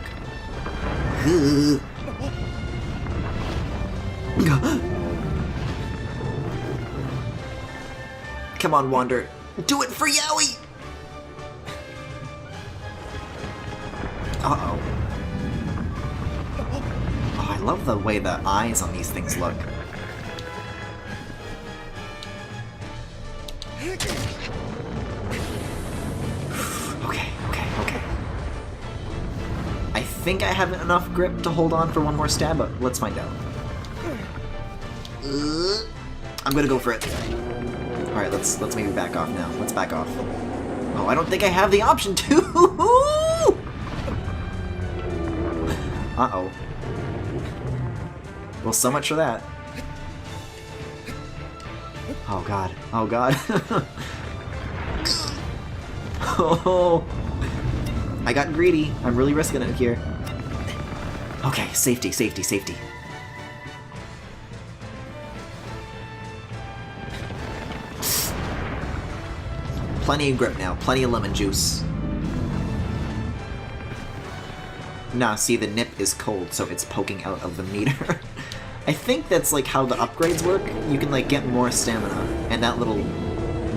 Come on, Wander. Do it for Yowie! Uh-oh. Oh, I love the way the eyes on these things look. Okay. I think I have enough grip to hold on for one more stab, but let's find out. I'm gonna go for it. Alright, let's maybe back off now. Let's back off. Oh, I don't think I have the option to! Uh-oh. Well, so much for that. Oh god. Oh god. Oh, I got greedy. I'm really risking it here. Okay, safety, safety, safety. Plenty of grip now, plenty of lemon juice. Nah, see, the nip is cold, so it's poking out of the meter. I think that's like how the upgrades work. You can like get more stamina, and that little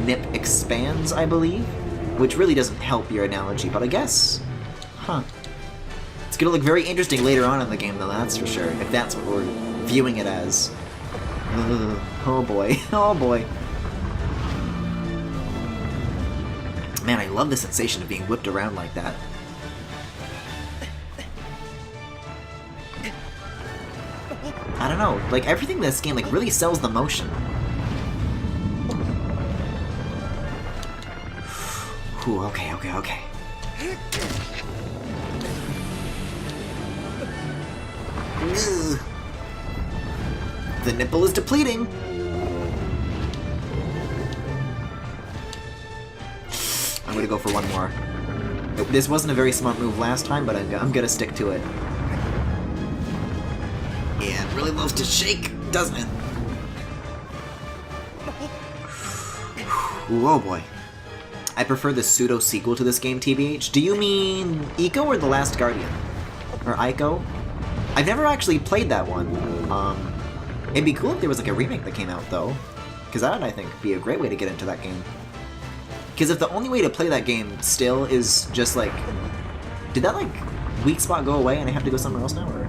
nip expands, I believe. Which really doesn't help your analogy, but I guess... Huh. It's gonna look very interesting later on in the game, though, that's for sure, if that's what we're viewing it as. Ugh. Oh boy, oh boy. Man, I love the sensation of being whipped around like that. I don't know, like, everything in this game, like, really sells the motion. Ooh, okay, okay, okay. Ugh. The nipple is depleting! I'm gonna go for one more. This wasn't a very smart move last time, but I'm gonna stick to it. Yeah, it really loves to shake, doesn't it? Ooh, oh boy. I prefer the pseudo-sequel to this game, TBH. Do you mean Eco or The Last Guardian? Or Ico? I've never actually played that one. It'd be cool if there was like a remake that came out, though. Because that would, I think, be a great way to get into that game. Because if the only way to play that game still is just like... Did that, like, weak spot go away and I have to go somewhere else now, or...?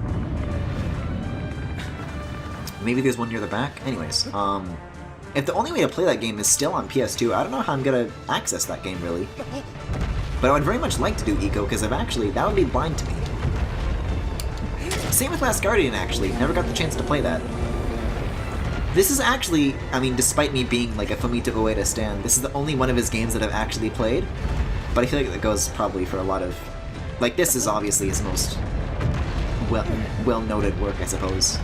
Maybe there's one near the back? Anyways, if the only way to play that game is still on PS2, I don't know how I'm gonna access that game, really. But I would very much like to do Eco, because that would be blind to me. Same with Last Guardian, actually. Never got the chance to play that. This is actually, I mean, despite me being like a Fumito Ueda stan, this is the only one of his games that I've actually played. But I feel like that goes probably for a lot of... Like, this is obviously his most well-noted work, I suppose.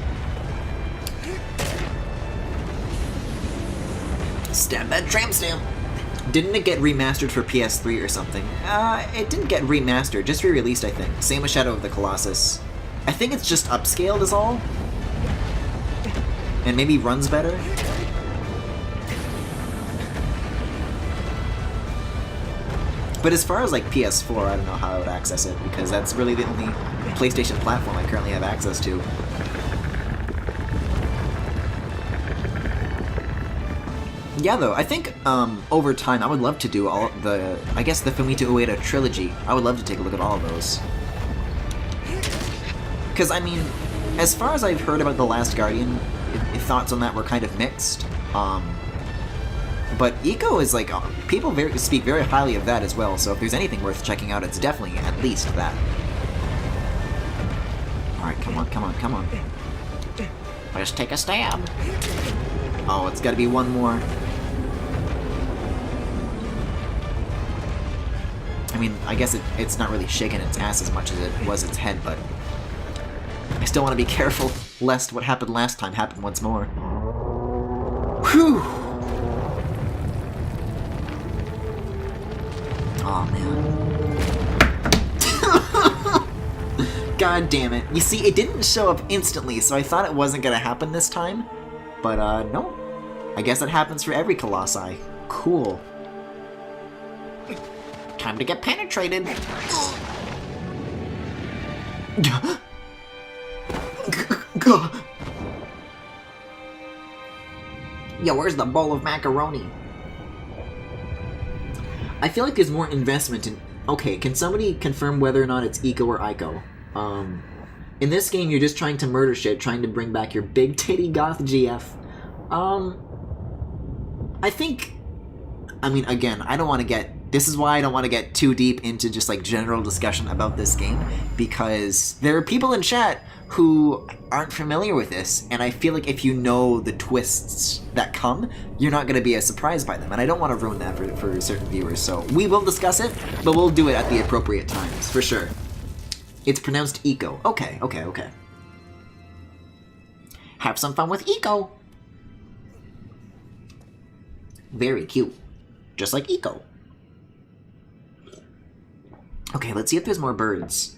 Stab that tramp stamp! Didn't it get remastered for PS3 or something? It didn't get remastered, just re-released, I think. Same with Shadow of the Colossus. I think it's just upscaled is all. And maybe runs better? But as far as like PS4, I don't know how I would access it, because that's really the only PlayStation platform I currently have access to. Yeah, though, I think over time I would love to do all the, I guess, the Fumito Ueda trilogy. I would love to take a look at all of those. Because, I mean, as far as I've heard about The Last Guardian, thoughts on that were kind of mixed. But Eco is like, people speak very highly of that as well, so if there's anything worth checking out, it's definitely at least that. Alright, come on, come on, come on. Let's take a stab. Oh, it's gotta be one more. I mean, I guess it's not really shaking its ass as much as it was its head, but... I still want to be careful, lest what happened last time happen once more. Whew! Aw, man. God damn it. You see, it didn't show up instantly, so I thought it wasn't gonna happen this time. But, no. I guess it happens for every Colossi. Cool. Time to get penetrated. Yo, where's the bowl of macaroni? I feel like there's more investment in... Okay, can somebody confirm whether or not it's Eco or Ico? In this game, you're just trying to murder shit, trying to bring back your big titty goth GF. I think... I mean, again, I don't want to get... This is why I don't want to get too deep into just, like, general discussion about this game, because there are people in chat who aren't familiar with this, and I feel like if you know the twists that come, you're not going to be as surprised by them, and I don't want to ruin that for certain viewers, so we will discuss it, but we'll do it at the appropriate times, for sure. It's pronounced Eco. Okay, okay, okay. Have some fun with Eco! Very cute. Just like Eco. Okay, let's see if there's more birds.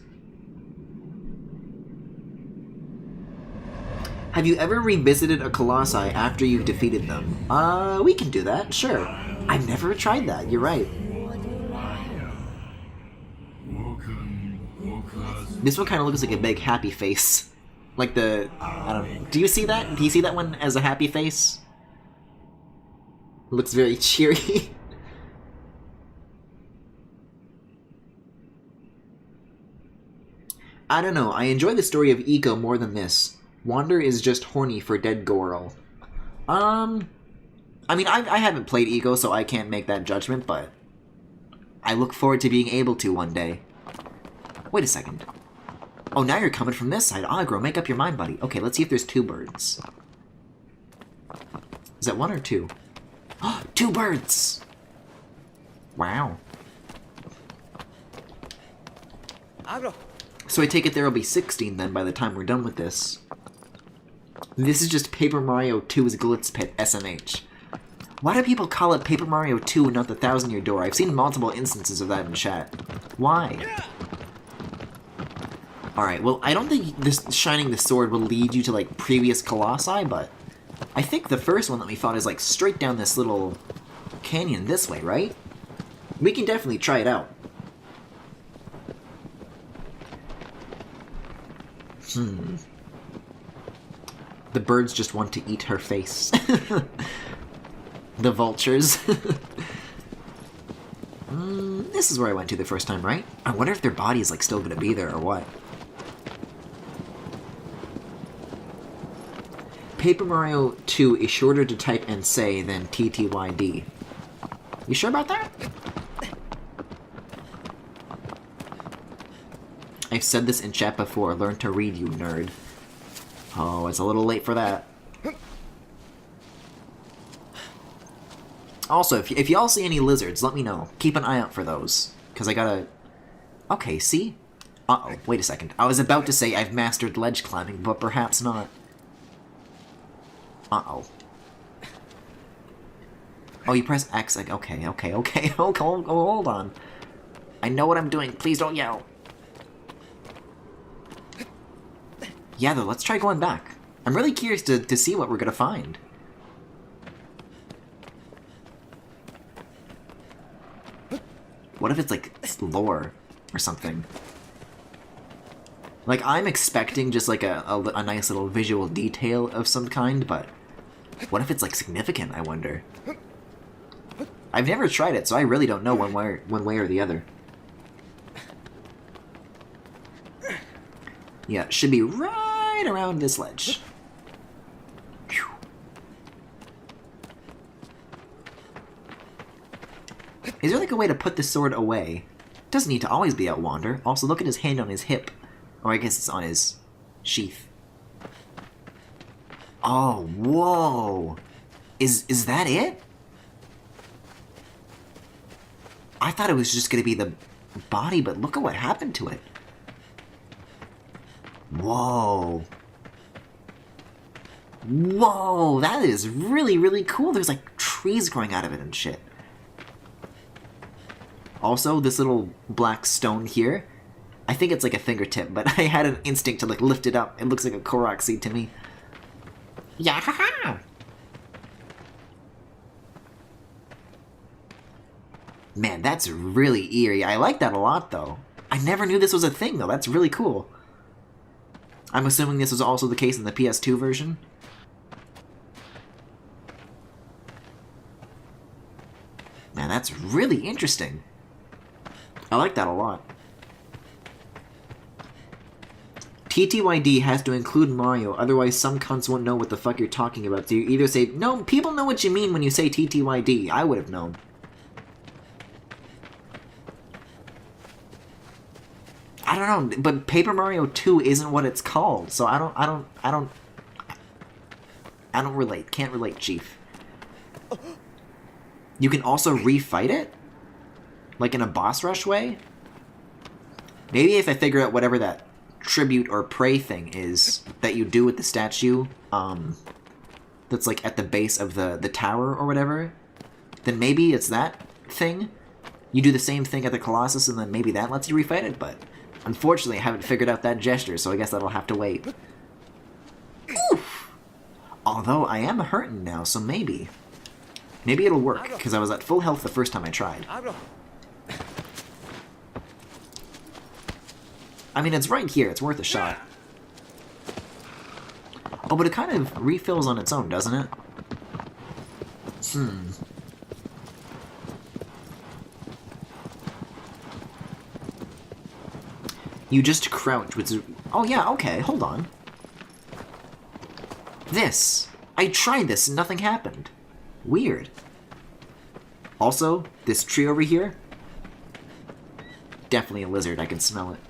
Have you ever revisited a Colossi after you've defeated them? We can do that, sure. I've never tried that, you're right. This one kind of looks like a big happy face. Like the... I don't know. Do you see that? Do you see that one as a happy face? It looks very cheery. I don't know. I enjoy the story of Eco more than this. Wander is just horny for dead Goral. I mean, I haven't played Eco, so I can't make that judgment, but... I look forward to being able to one day. Wait a second. Oh, now you're coming from this side. Agro, make up your mind, buddy. Okay, let's see if there's 2 birds. Is that 1 or 2? 2 birds! Wow. Agro. So I take it there'll be 16 then by the time we're done with this. This is just Paper Mario 2's Glitz Pit SMH. Why do people call it Paper Mario 2 and not the Thousand Year Door? I've seen multiple instances of that in chat. Why? Alright, well, I don't think this shining the sword will lead you to, like, previous Colossi, but I think the first one that we fought is, like, straight down this little canyon this way, right? We can definitely try it out. The birds just want to eat her face. The vultures. This is where I went to the first time, right? I wonder if their body is, like, still gonna be there or what. Paper Mario 2 is shorter to type and say than TTYD. You sure about that? I've said this in chat before. Learn to read, you nerd. Oh, it's a little late for that. Also, if y'all see any lizards, let me know. Keep an eye out for those. Because I gotta... Okay, see? Uh-oh, wait a second. I was about to say I've mastered ledge climbing, but perhaps not. Uh-oh. Oh, you press X, like, okay. Hold on. I know what I'm doing. Please don't yell. Yeah, though, let's try going back. I'm really curious to see what we're gonna find. What if it's, like, lore or something? Like, I'm expecting just, like, a nice little visual detail of some kind, but what if it's, like, significant, I wonder? I've never tried it, so I really don't know one way or the other. Yeah, it should be right around this ledge. Whew. Is there, like, a way to put the sword away? It doesn't need to always be out Wander. Also, look at his hand on his hip. Or I guess it's on his sheath. Oh, whoa! Is that it? I thought it was just gonna be the body, but look at what happened to it. Whoa. Whoa, that is really, really cool. There's, like, trees growing out of it and shit. Also, this little black stone here, I think it's like a fingertip, but I had an instinct to, like, lift it up. It looks like a Korok seed to me. Yeah, haha! Man, that's really eerie. I like that a lot, though. I never knew this was a thing, though. That's really cool. I'm assuming this was also the case in the PS2 version. Man, that's really interesting. I like that a lot. TTYD has to include Mario, otherwise some cunts won't know what the fuck you're talking about. So you either say, no, people know what you mean when you say TTYD. I would have known. I don't know, but Paper Mario 2 isn't what it's called, so I don't relate. Can't relate, Chief. You can also refight it? Like in a boss rush way? Maybe if I figure out whatever that tribute or pray thing is that you do with the statue, that's like at the base of the tower or whatever, then maybe it's that thing. You do the same thing at the Colossus and then maybe that lets you refight it, but unfortunately I haven't figured out that gesture, so I guess that'll have to wait. Oof! Although I am hurting now, so maybe. Maybe it'll work, because I was at full health the first time I tried. I mean, it's right here. It's worth a shot. Oh, but it kind of refills on its own, doesn't it? You just crouch, which is... Oh, yeah, okay, hold on. This. I tried this and nothing happened. Weird. Also, this tree over here. Definitely a lizard, I can smell it.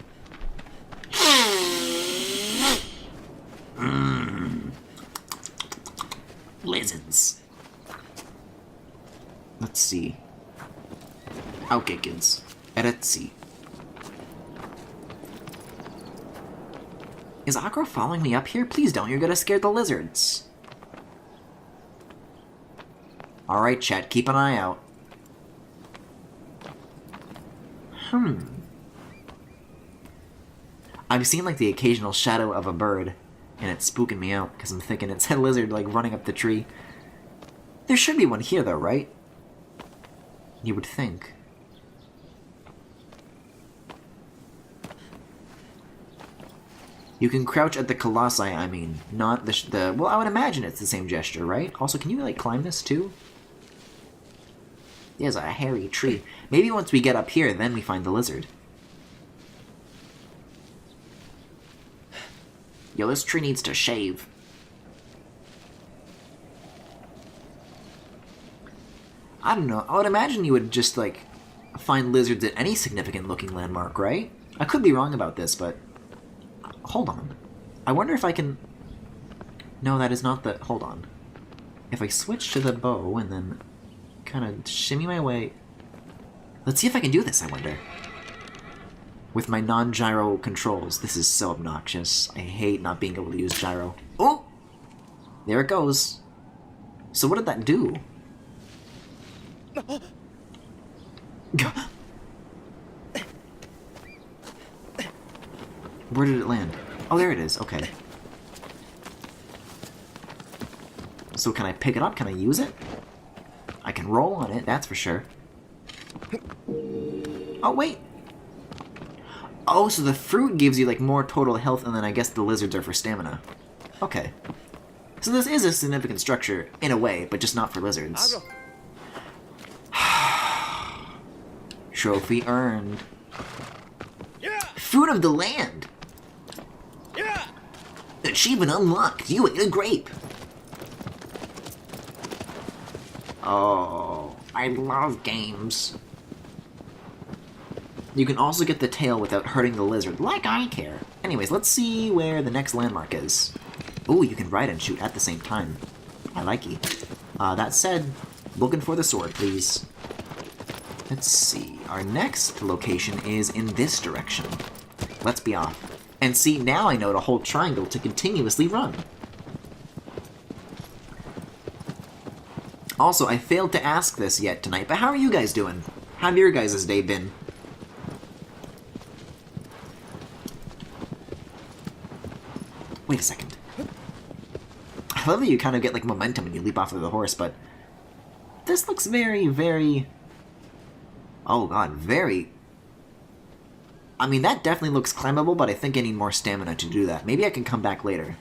Lizards. Let's see. Okay, kids. Let's see. Is Agro following me up here? Please don't, you're gonna scare the lizards. Alright, chat, keep an eye out. I've seen, like, the occasional shadow of a bird, and it's spooking me out, because I'm thinking it's a lizard, like, running up the tree. There should be one here, though, right? You would think. You can crouch at the Colossi, I mean, not the... Well, I would imagine it's the same gesture, right? Also, can you, like, climb this, too? There's a hairy tree. Maybe once we get up here, then we find the lizard. Yo, this tree needs to shave. I don't know. I would imagine you would just, like, find lizards at any significant-looking landmark, right? I could be wrong about this, but... Hold on. I wonder if I can... No, that is not the... Hold on. If I switch to the bow and then kind of shimmy my way... Let's see if I can do this, I wonder. With my non-gyro controls. This is so obnoxious. I hate not being able to use gyro. Oh! There it goes. So what did that do? Where did it land? Oh, there it is. Okay. So can I pick it up? Can I use it? I can roll on it, that's for sure. Oh, wait! Oh, so the fruit gives you, like, more total health, and then I guess the lizards are for stamina. Okay. So this is a significant structure, in a way, but just not for lizards. Trophy earned. Fruit of the land! Achievement unlocked! You ate a grape! Oh, I love games. You can also get the tail without hurting the lizard, like I care. Anyways, let's see where the next landmark is. Ooh, you can ride and shoot at the same time. I like it. That said, looking for the sword, please. Let's see. Our next location is in this direction. Let's be off. And see, now I know to hold triangle to continuously run. Also, I failed to ask this yet tonight, but how are you guys doing? How have your guys' day been? Wait a second. I love that you kind of get, like, momentum when you leap off of the horse, but... This looks very, very... Oh god, very... I mean, that definitely looks climbable, but I think I need more stamina to do that. Maybe I can come back later.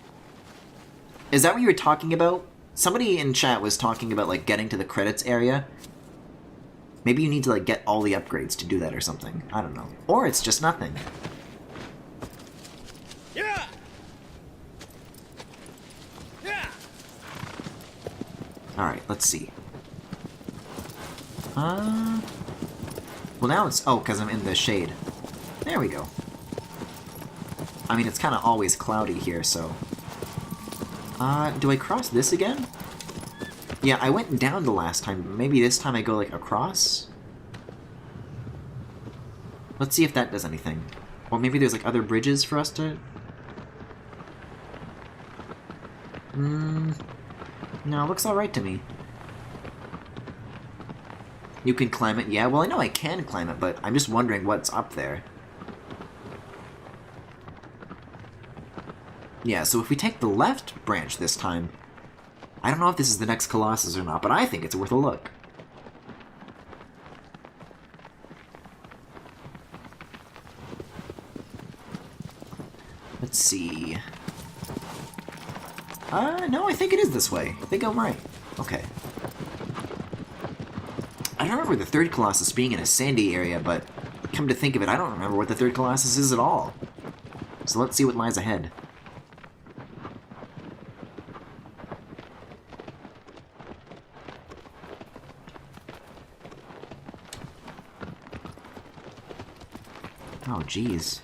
Is that what you were talking about? Somebody in chat was talking about, like, getting to the credits area. Maybe you need to, like, get all the upgrades to do that or something. I don't know. Or it's just nothing. Yeah! Alright, let's see. Well, now it's... Oh, because I'm in the shade. There we go. I mean, it's kind of always cloudy here, so... do I cross this again? Yeah, I went down the last time. Maybe this time I go, like, across? Let's see if that does anything. Or maybe there's like other bridges for us to... No, it looks alright to me. You can climb it, yeah. Well, I know I can climb it, but I'm just wondering what's up there. Yeah, so if we take the left branch this time... I don't know if this is the next Colossus or not, but I think it's worth a look. Let's see... no, I think it is this way. I think I'm right. Okay. I don't remember the third Colossus being in a sandy area, but come to think of it, I don't remember what the third Colossus is at all. So let's see what lies ahead. Oh, jeez.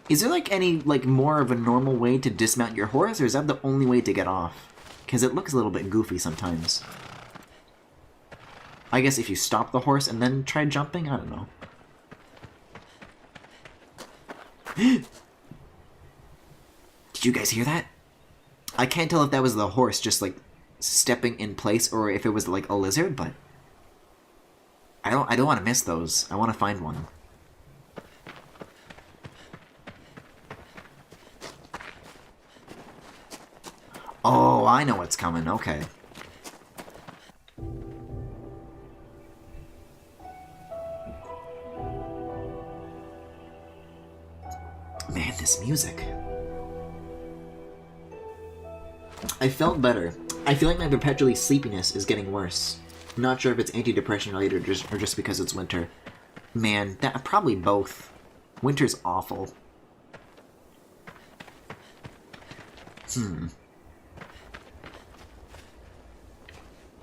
Is there, like, any, like, more of a normal way to dismount your horse, or is that the only way to get off? Because it looks a little bit goofy sometimes. I guess if you stop the horse and then try jumping? I don't know. Did you guys hear that? I can't tell if that was the horse just, like, stepping in place, or if it was, like, a lizard, but... I don't want to miss those. I want to find one. Oh, I know what's coming. Okay. Man, this music. I felt better. I feel like my perpetually sleepiness is getting worse. I'm not sure if it's antidepressant related or just because it's winter. Man, that probably both. Winter's awful.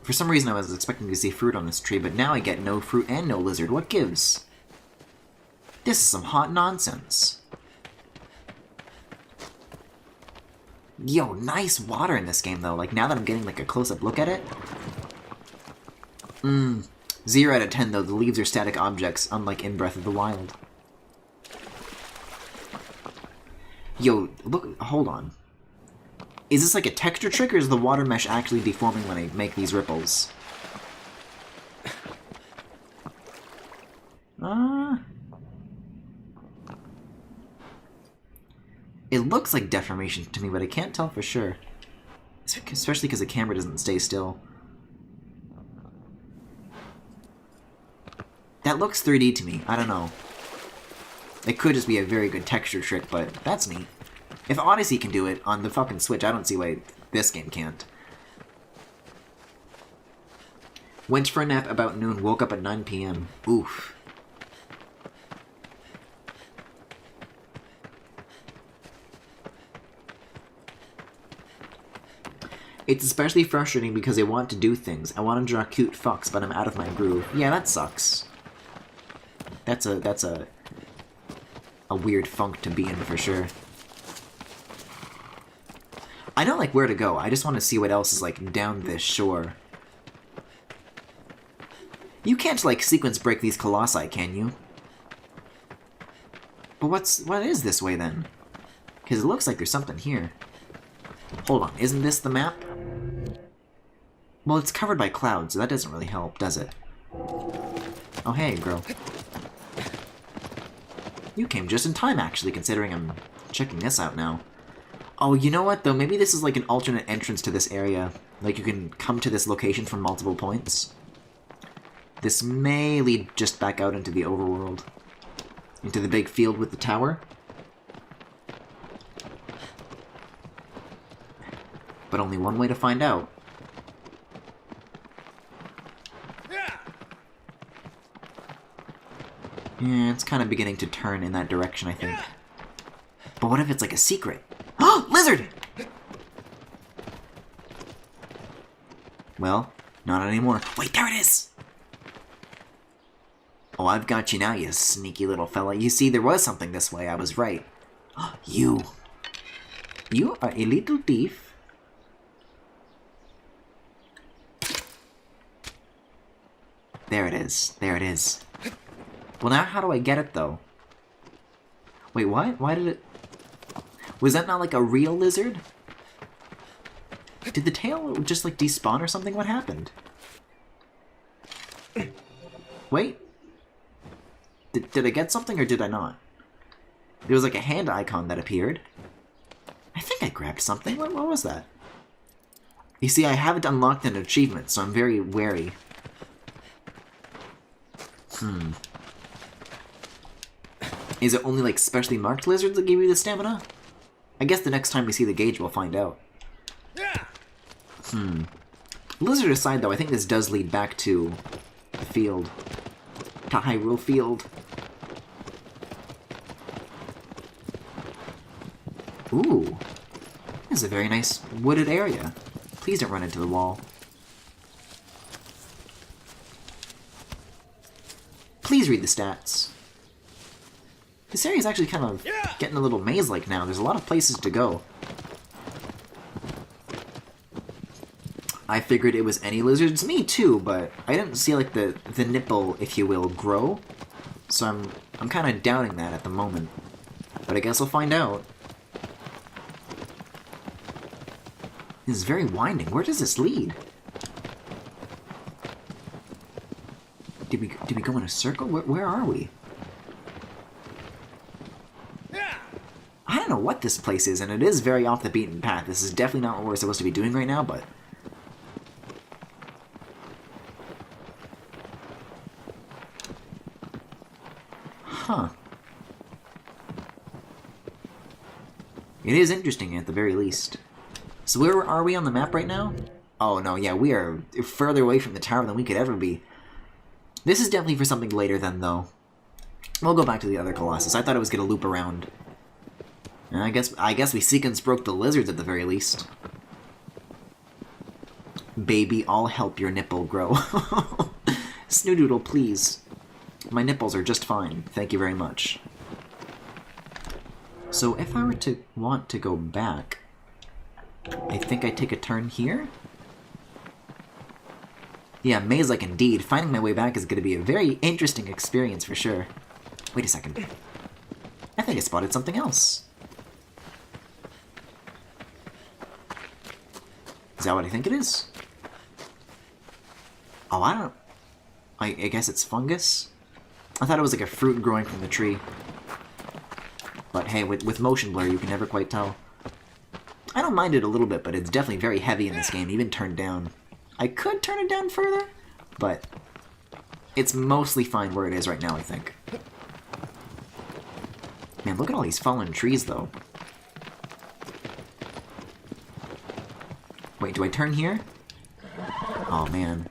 For some reason I was expecting to see fruit on this tree, but now I get no fruit and no lizard. What gives? This is some hot nonsense. Yo, nice water in this game, though. Like, now that I'm getting, like, a close-up look at it. 0 out of 10, though. The leaves are static objects, unlike in Breath of the Wild. Yo, look, hold on. Is this like a texture trick, or is the water mesh actually deforming when I make these ripples? It looks like deformation to me, but I can't tell for sure. Especially because the camera doesn't stay still. That looks 3D to me. I don't know. It could just be a very good texture trick, but that's neat. If Odyssey can do it on the fucking Switch, I don't see why this game can't. Went for a nap about noon, woke up at 9 p.m. Oof. It's especially frustrating because I want to do things. I want to draw cute fucks, but I'm out of my groove. Yeah, that sucks. That's a weird funk to be in for sure. I don't like where to go. I just want to see what else is, like, down this shore. You can't, like, sequence break these colossi, can you? But what is this way, then? Because it looks like there's something here. Hold on, isn't this the map? Well, it's covered by clouds, so that doesn't really help, does it? Oh, hey, girl. You came just in time, actually, considering I'm checking this out now. Oh, you know what, though? Maybe this is like an alternate entrance to this area. Like, you can come to this location from multiple points. This may lead just back out into the overworld. Into the big field with the tower. But only one way to find out. Yeah, it's kind of beginning to turn in that direction, I think. But what if it's like a secret? Oh, lizard! Well, not anymore. Wait, there it is! Oh, I've got you now, you sneaky little fella. You see, there was something this way. I was right. You. You are a little thief. There it is. There it is. Well, now how do I get it, though? Wait, what? Why did it... Was that not like a real lizard? Did the tail just like despawn or something? What happened? Wait. Did I get something or did I not? There was like a hand icon that appeared. I think I grabbed something. What was that? You see, I haven't unlocked an achievement, so I'm very wary. Is it only like specially marked lizards that give you the stamina? I guess the next time we see the gauge we'll find out. Lizard aside though, I think this does lead back to the field. To Hyrule Field. Ooh. This is a very nice wooded area. Please don't run into the wall. Please read the stats. This area is actually kind of getting a little maze-like now. There's a lot of places to go. I figured it was any lizards. Me too, but I didn't see like the nipple, if you will, grow. So I'm kind of doubting that at the moment. But I guess we'll find out. This is very winding. Where does this lead? Did we go in a circle? Where are we? I don't know what this place is, and it is very off the beaten path. This is definitely not what we're supposed to be doing right now, but... Huh. It is interesting at the very least. So where are we on the map right now? Oh no, yeah, we are further away from the tower than we could ever be. This is definitely for something later then, though. We'll go back to the other Colossus. I thought it was going to loop around. And I guess we sequence broke the lizards at the very least. Baby, I'll help your nipple grow. Snoodoodle, please. My nipples are just fine. Thank you very much. So if I were to want to go back, I think I take a turn here? Yeah, maze-like indeed. Finding my way back is going to be a very interesting experience for sure. Wait a second. I think I spotted something else. Is that what I think it is? Oh, I don't... I guess it's fungus? I thought it was like a fruit growing from the tree. But hey, with motion blur, you can never quite tell. I don't mind it a little bit, but it's definitely very heavy in this game, even turned down. I could turn it down further, but it's mostly fine where it is right now, I think. Man, look at all these fallen trees, though. Wait, do I turn here? Oh, man.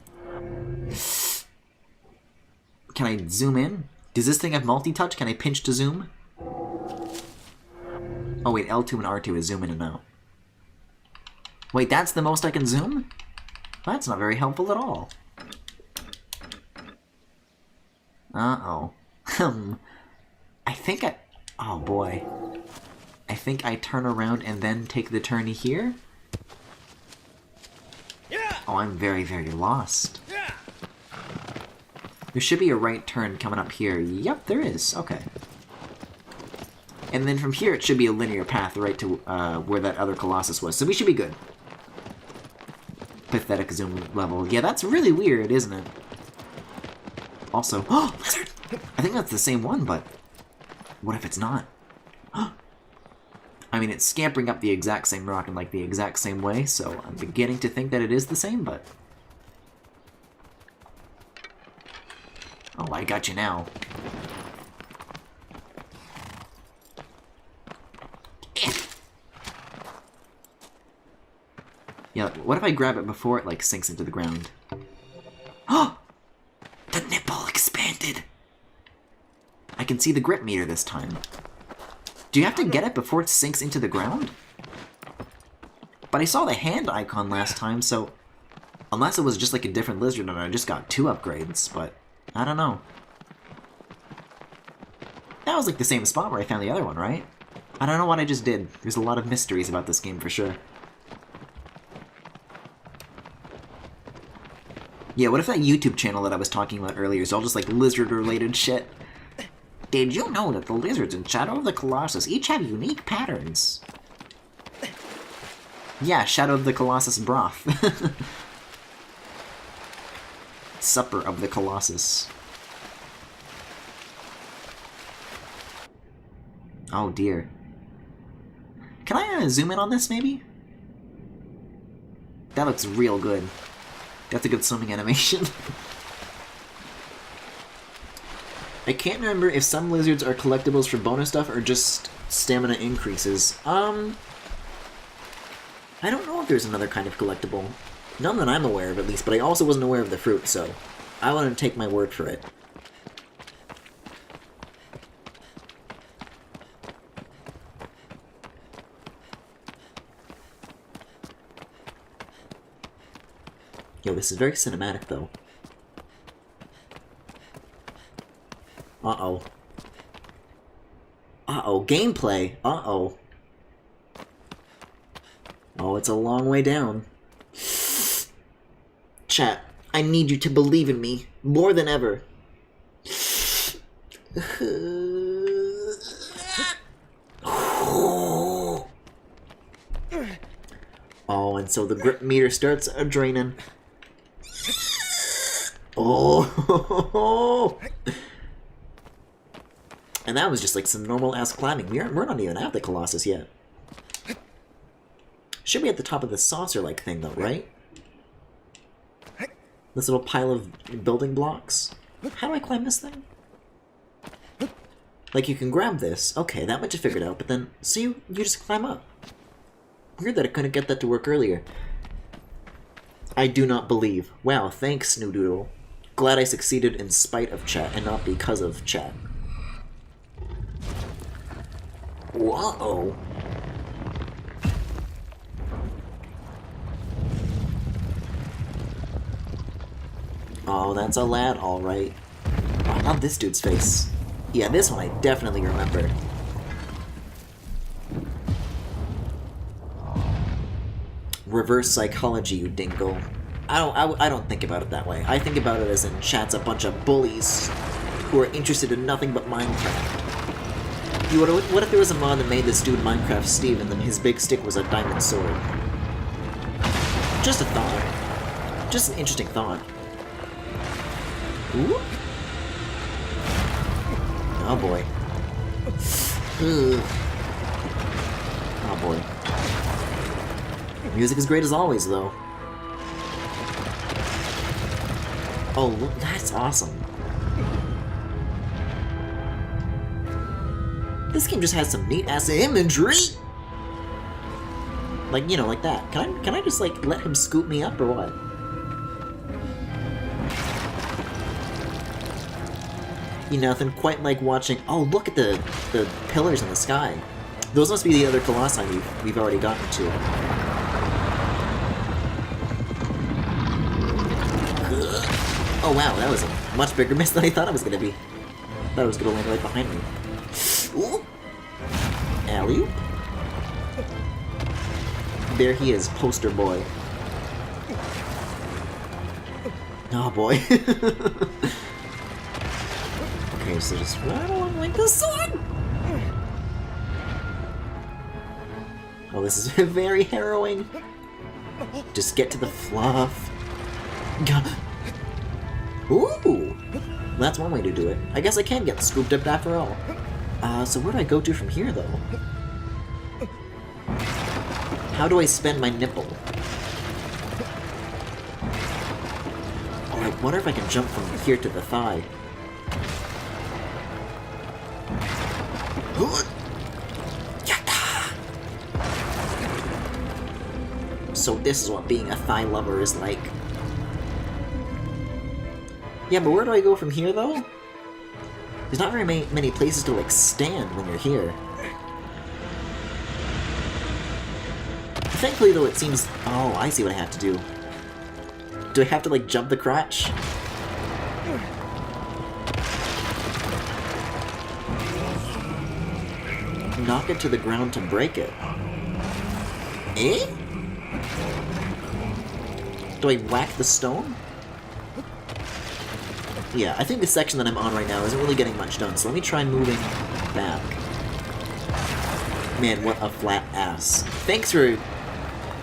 Can I zoom in? Does this thing have multi-touch? Can I pinch to zoom? Oh, wait, L2 and R2 is zoom in and out. Wait, that's the most I can zoom? That's not very helpful at all. Uh-oh. I think I... Oh, boy. I think I turn around and then take the turn here? Oh, I'm very, very lost. There should be a right turn coming up here. Yep, there is. Okay. And then from here, it should be a linear path right to where that other Colossus was. So we should be good. Pathetic zoom level. Yeah, that's really weird, isn't it? Also, oh, lizard! I think that's the same one, but what if it's not? I mean, it's scampering up the exact same rock in like the exact same way, so I'm beginning to think that it is the same, but... Oh, I got you now. Yeah, what if I grab it before it, like, sinks into the ground? Oh! The nipple expanded! I can see the grip meter this time. Do you have to get it before it sinks into the ground? But I saw the hand icon last time, so... Unless it was just like a different lizard and I just got 2 upgrades, but... I don't know. That was like the same spot where I found the other one, right? I don't know what I just did. There's a lot of mysteries about this game for sure. Yeah, what if that YouTube channel that I was talking about earlier is all just like lizard-related shit? Did you know that the lizards in Shadow of the Colossus each have unique patterns? Yeah, Shadow of the Colossus broth. Supper of the Colossus. Oh dear. Can I zoom in on this, maybe? That looks real good. That's a good swimming animation. I can't remember if some lizards are collectibles for bonus stuff or just stamina increases. I don't know if there's another kind of collectible. None that I'm aware of, at least, but I also wasn't aware of the fruit, so I want to take my word for it. Yo, this is very cinematic, though. Uh-oh. Uh-oh, gameplay! Uh-oh. Oh, it's a long way down. Chat, I need you to believe in me, more than ever. Oh, and so the grip meter starts draining. Oh! And that was just like some normal-ass climbing. We're not even at the Colossus yet. Should be at the top of the saucer-like thing, though, right? This little pile of building blocks. How do I climb this thing? Like, you can grab this. Okay, that much I figured out, but then, so you just climb up. Weird that I couldn't get that to work earlier. I do not believe. Wow, thanks, Snoodoodle. Glad I succeeded in spite of chat, and not because of chat. Whoa! Oh, that's a lad, alright. Oh, I love this dude's face. Yeah, this one I definitely remember. Reverse psychology, you dingle. I don't think about it that way. I think about it as in chat's a bunch of bullies who are interested in nothing but Minecraft. What if there was a mod that made this dude Minecraft Steve and then his big stick was a diamond sword? Just a thought. Just an interesting thought. Ooh. Oh boy. Ugh. Oh boy. Music is great as always, though. Oh, look, that's awesome. This game just has some neat-ass imagery! Like, you know, like that. Can I just, like, let him scoop me up, or what? You know, nothing quite like watching... Oh, look at the pillars in the sky. Those must be the other Colossi we've already gotten to. Oh wow, that was a much bigger miss than I thought it was going to be. I thought it was going to land right behind me. Ooh. Alley-oop. There he is, poster boy. Oh boy. Okay, so just run along like the sword! Oh, this is very harrowing. Just get to the fluff. Ooh! That's one way to do it. I guess I can get scooped up after all. So where do I go to from here, though? How do I spend my nipple? Oh, I wonder if I can jump from here to the thigh. So this is what being a thigh lover is like. Yeah, but where do I go from here, though? There's not very many places to, like, stand when you're here. Thankfully, though, it seems... Oh, I see what I have to do. Do I have to, like, jump the crotch? Knock it to the ground to break it. Eh? Do I whack the stone? Yeah, I think the section that I'm on right now isn't really getting much done, so let me try moving back. Man, what a flat ass. Thanks for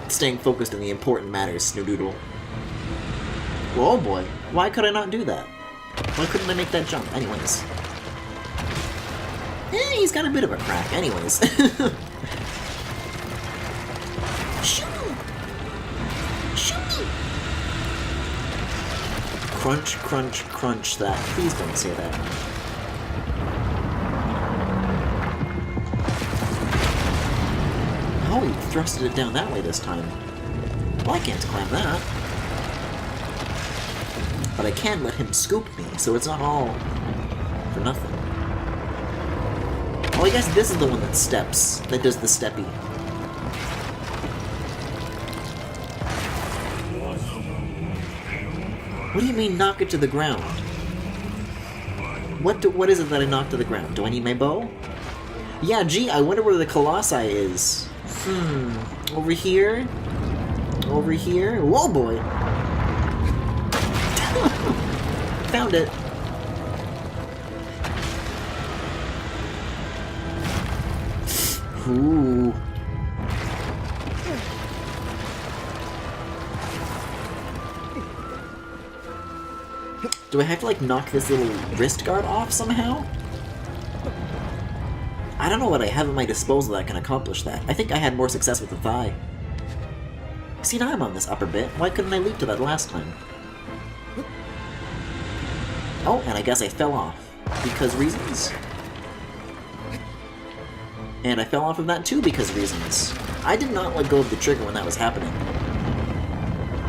staying focused on the important matters, Snoodoodle. Well, oh boy, why could I not do that? Why couldn't I make that jump? Anyways. He's got a bit of a crack. Anyways. Shoot me! Shoot me! Crunch, crunch, crunch that. Please don't say that. Oh, he thrusted it down that way this time. Well, I can't climb that. But I can let him scoop me, so it's not all for nothing. Oh, I guess this is the one that steps, that does the steppy. What do you mean, knock it to the ground? What is it that I knock to the ground? Do I need my bow? Yeah, gee, I wonder where the Colossi is. Over here? Over here? Whoa, boy! Found it. Ooh. Do I have to, like, knock this little wrist guard off somehow? I don't know what I have at my disposal that can accomplish that. I think I had more success with the thigh. See, now I'm on this upper bit. Why couldn't I leap to that last time? Oh, and I guess I fell off. Because reasons? And I fell off of that too because reasons. I did not let go of the trigger when that was happening.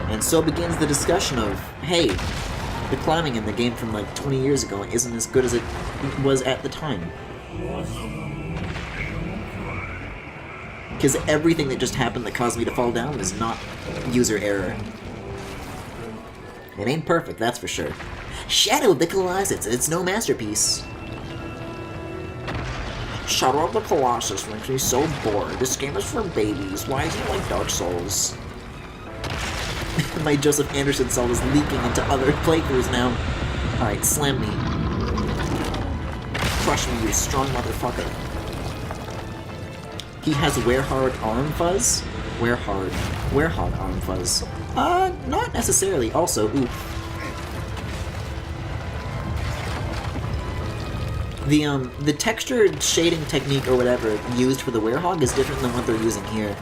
And so begins the discussion of, hey, the climbing in the game from like 20 years ago isn't as good as it was at the time. Because everything that just happened that caused me to fall down is not user error. It ain't perfect, that's for sure. Shadow of the Colossus, it's no masterpiece. Shadow of the Colossus makes me so bored. This game is for babies. Why isn't it like Dark Souls? My Joseph Anderson soul is leaking into other playthroughs now. Alright, slam me. Crush me, you strong motherfucker. He has Werehard arm fuzz? Werehard arm fuzz. Not necessarily. Also, ooh. The textured shading technique or whatever used for the Werehog is different than what they're using here.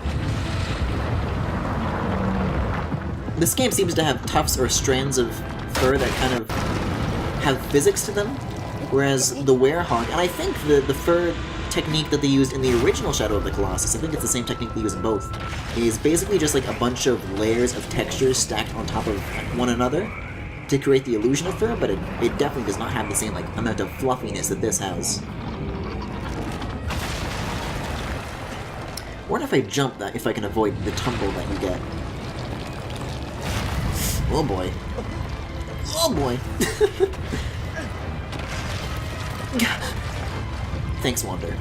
This game seems to have tufts or strands of fur that kind of have physics to them, whereas the Werehog, and I think the fur technique that they used in the original Shadow of the Colossus, I think it's the same technique they use in both, is basically just like a bunch of layers of textures stacked on top of one another to create the illusion of fur, but it definitely does not have the same like amount of fluffiness that this has. I wonder if I jump that, if I can avoid the tumble that you get. Oh boy. Oh boy! Thanks, Wander.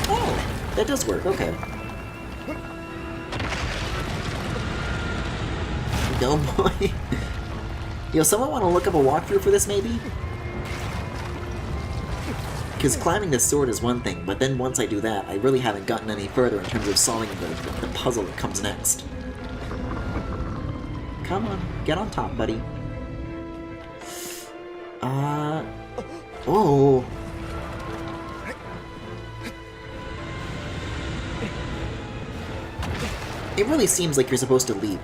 Oh, that does work, okay. No boy. Yo, someone want to look up a walkthrough for this, maybe? Because climbing the sword is one thing, but then once I do that, I really haven't gotten any further in terms of solving the puzzle that comes next. Come on, get on top, buddy. Oh. It really seems like you're supposed to leap.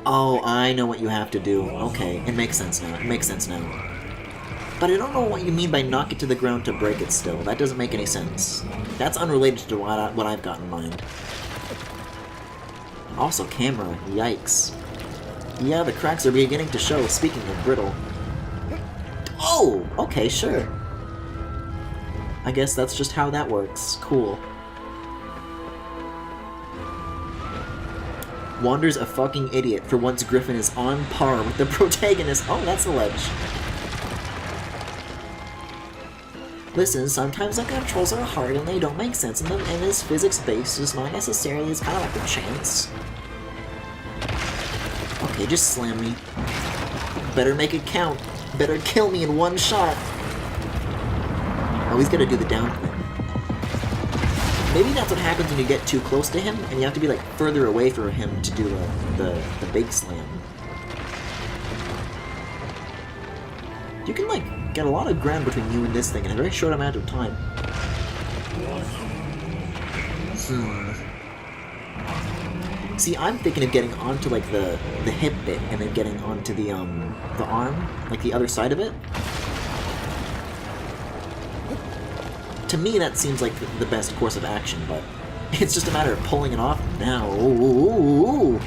Oh, I know what you have to do. Okay, it makes sense now. It makes sense now. But I don't know what you mean by knock it to the ground to break it still. That doesn't make any sense. That's unrelated to what I've got in mind. Also, camera. Yikes. Yeah, the cracks are beginning to show, speaking of brittle. Oh! Okay, sure. I guess that's just how that works. Cool. Wander's a fucking idiot. For once, Griffin is on par with the protagonist. Oh, that's the ledge. Listen, sometimes the controls are hard and they don't make sense, and it's physics-based, it's not necessarily, it's kind of like a chance. Okay, just slam me. Better make it count. Better kill me in one shot. Oh, he's gonna do the down thing. Maybe that's what happens when you get too close to him, and you have to be like further away from him to do the big slam. You can like get a lot of ground between you and this thing in a very short amount of time. See, I'm thinking of getting onto like the hip bit and then getting onto the arm, like the other side of it. To me, that seems like the best course of action, but it's just a matter of pulling it off now. Ooh.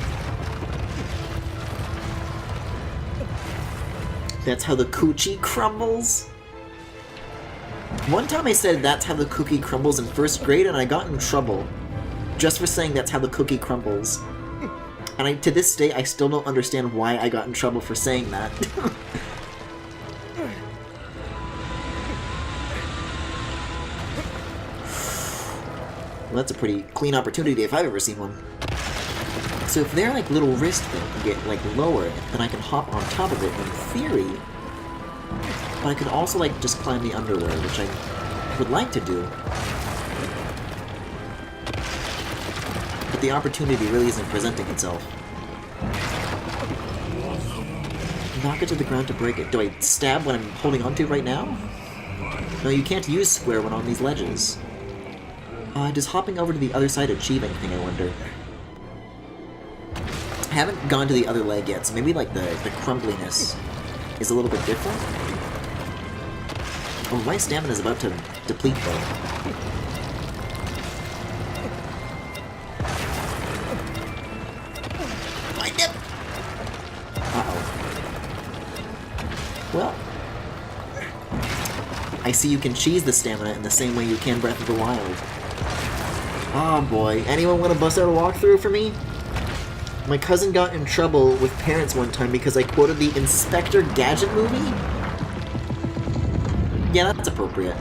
That's how the coochie crumbles. One time I said that's how the cookie crumbles in first grade, and I got in trouble just for saying that's how the cookie crumbles. And to this day, I still don't understand why I got in trouble for saying that. Well, that's a pretty clean opportunity if I've ever seen one. So if their like little wrist thing can get like lower, then I can hop on top of it in theory. But I could also like just climb the underwear, which I would like to do. But the opportunity really isn't presenting itself. Knock it to the ground to break it. Do I stab what I'm holding onto right now? No, you can't use square when on these ledges. Does hopping over to the other side achieve anything, I wonder? I haven't gone to the other leg yet, so maybe like the crumbliness is a little bit different. Oh, my stamina is about to deplete though. Find him! Uh-oh. Well, I see you can cheese the stamina in the same way you can Breath of the Wild. Oh boy, anyone want to bust out a walkthrough for me? My cousin got in trouble with parents one time because I quoted the Inspector Gadget movie? Yeah, that's appropriate.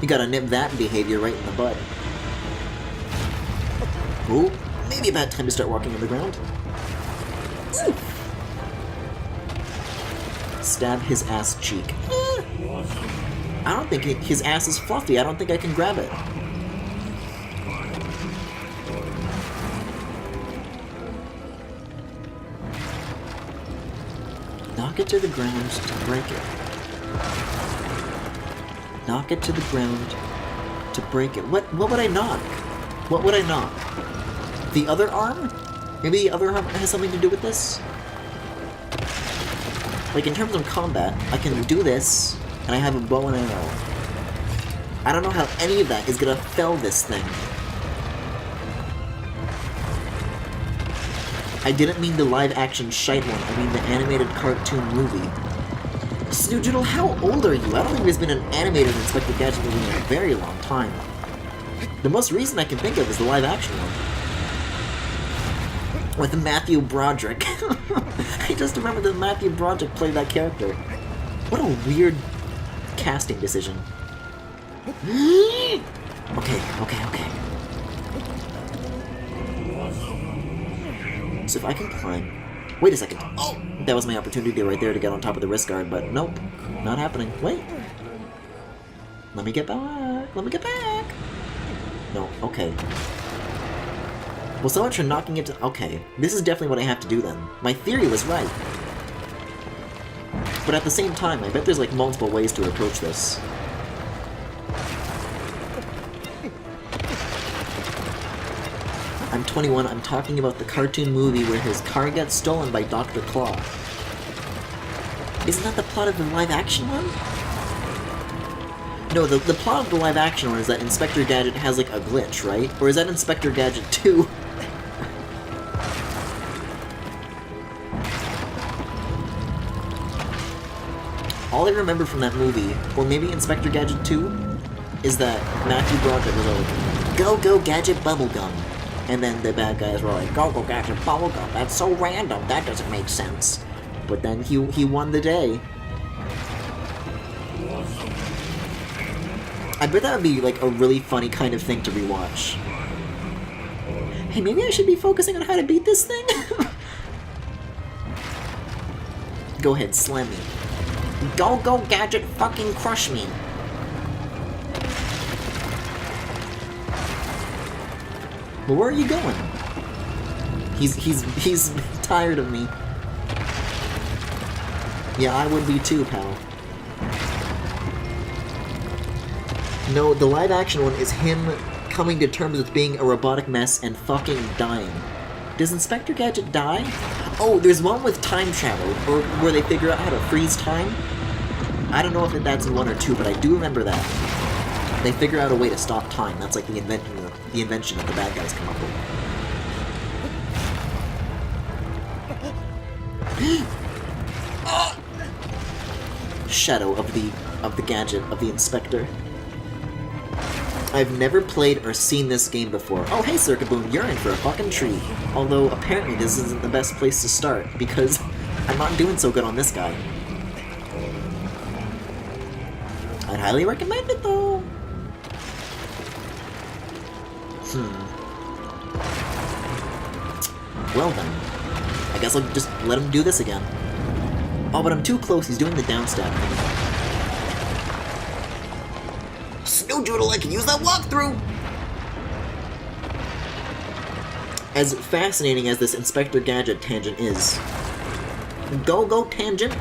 You gotta nip that behavior right in the bud. Ooh, maybe a bad time to start walking on the ground. Ooh. Stab his ass cheek. I don't think his ass is fluffy. I don't think I can grab it. Knock it to the ground to break it. Knock it to the ground to break it. What would I knock? What would I knock? The other arm? Maybe the other arm has something to do with this? Like, in terms of combat, I can do this, and I have a bow and arrow. I don't know how any of that is gonna fell this thing. I didn't mean the live-action shite one, I mean the animated cartoon movie. Snoodle, how old are you? I don't think there's been an animated Inspector Gadget movie in a very long time. The most recent I can think of is the live-action one. With Matthew Broderick. I just remember that Matthew Broderick played that character. What a weird casting decision. Okay. So if I can climb... Wait a second. Oh! That was my opportunity right there to get on top of the wrist guard, but nope. Not happening. Wait. Let me get back. No, okay. Well, so much for knocking it to... Okay, this is definitely what I have to do then. My theory was right. But at the same time, I bet there's like multiple ways to approach this. I'm 21, I'm talking about the cartoon movie where his car gets stolen by Dr. Claw. Isn't that the plot of the live-action one? No, the plot of the live-action one is that Inspector Gadget has like a glitch, right? Or is that Inspector Gadget 2? All I remember from that movie, or maybe Inspector Gadget 2, is that Matthew Broderick was like, go Gadget Bubblegum. And then the bad guys were like, go Gadget Bubblegum, that's so random, that doesn't make sense. But then he won the day. I bet that would be like a really funny kind of thing to rewatch. Hey, maybe I should be focusing on how to beat this thing? Go ahead, slam me. Go, Gadget, fucking crush me. Well, where are you going? He's tired of me. Yeah, I would be too, pal. No, the live action one is him coming to terms with being a robotic mess and fucking dying. Does Inspector Gadget die? Oh, there's one with time travel, or where they figure out how to freeze time. I don't know if that's in 1 or 2, but I do remember that. They figure out a way to stop time. That's like the invention that the bad guys come up with. Shadow of the gadget of the Inspector. I've never played or seen this game before. Oh, hey, Circuboon, you're in for a fucking treat. Although, apparently this isn't the best place to start, because I'm not doing so good on this guy. I'd highly recommend it, though. Well then. I guess I'll just let him do this again. Oh, but I'm too close, he's doing the downstab thing. Snowdoodle, I can use that walkthrough! As fascinating as this Inspector Gadget tangent is. Go, tangent!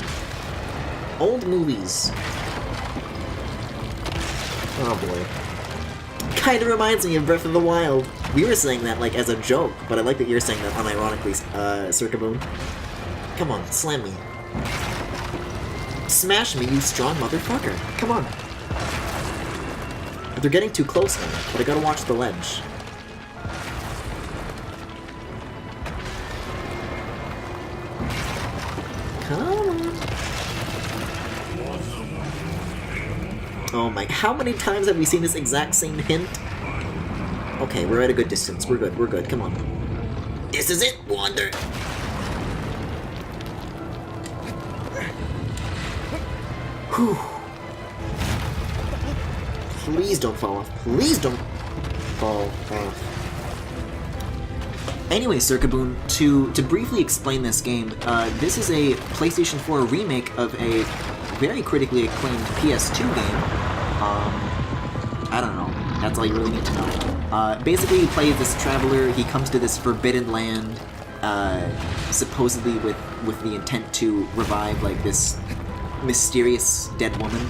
Old movies. Oh boy. Kinda reminds me of Breath of the Wild. We were saying that, like, as a joke, but I like that you're saying that unironically, Circuboon. Come on, slam me. Smash me, you strong motherfucker. Come on. They're getting too close now, but I gotta watch the ledge. Come on. Oh my, how many times have we seen this exact same hint? Okay, we're at a good distance. We're good, come on. This is it, Wander! Whew. Please don't fall off. Please don't fall off. Anyway, Circuboon, to briefly explain this game, this is a PlayStation 4 remake of a very critically acclaimed PS2 game. I don't know. That's all you really need to know. Basically, you play this traveler. He comes to this forbidden land, supposedly with the intent to revive, like, this mysterious dead woman.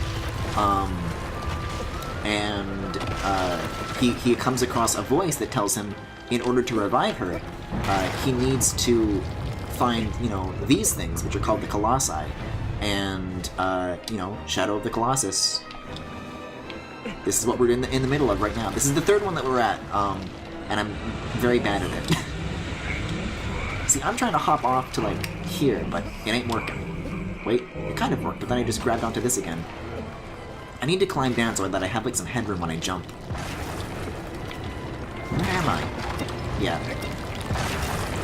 He comes across a voice that tells him, in order to revive her, he needs to find, these things, which are called the Colossi, and, Shadow of the Colossus. This is what we're in the middle of right now. This is the third one that we're at, and I'm very bad at it. See, I'm trying to hop off to, like, here, but it ain't working. Wait, it kind of worked, but then I just grabbed onto this again. I need to climb down so that I have, like, some headroom when I jump. Where am I? Yeah.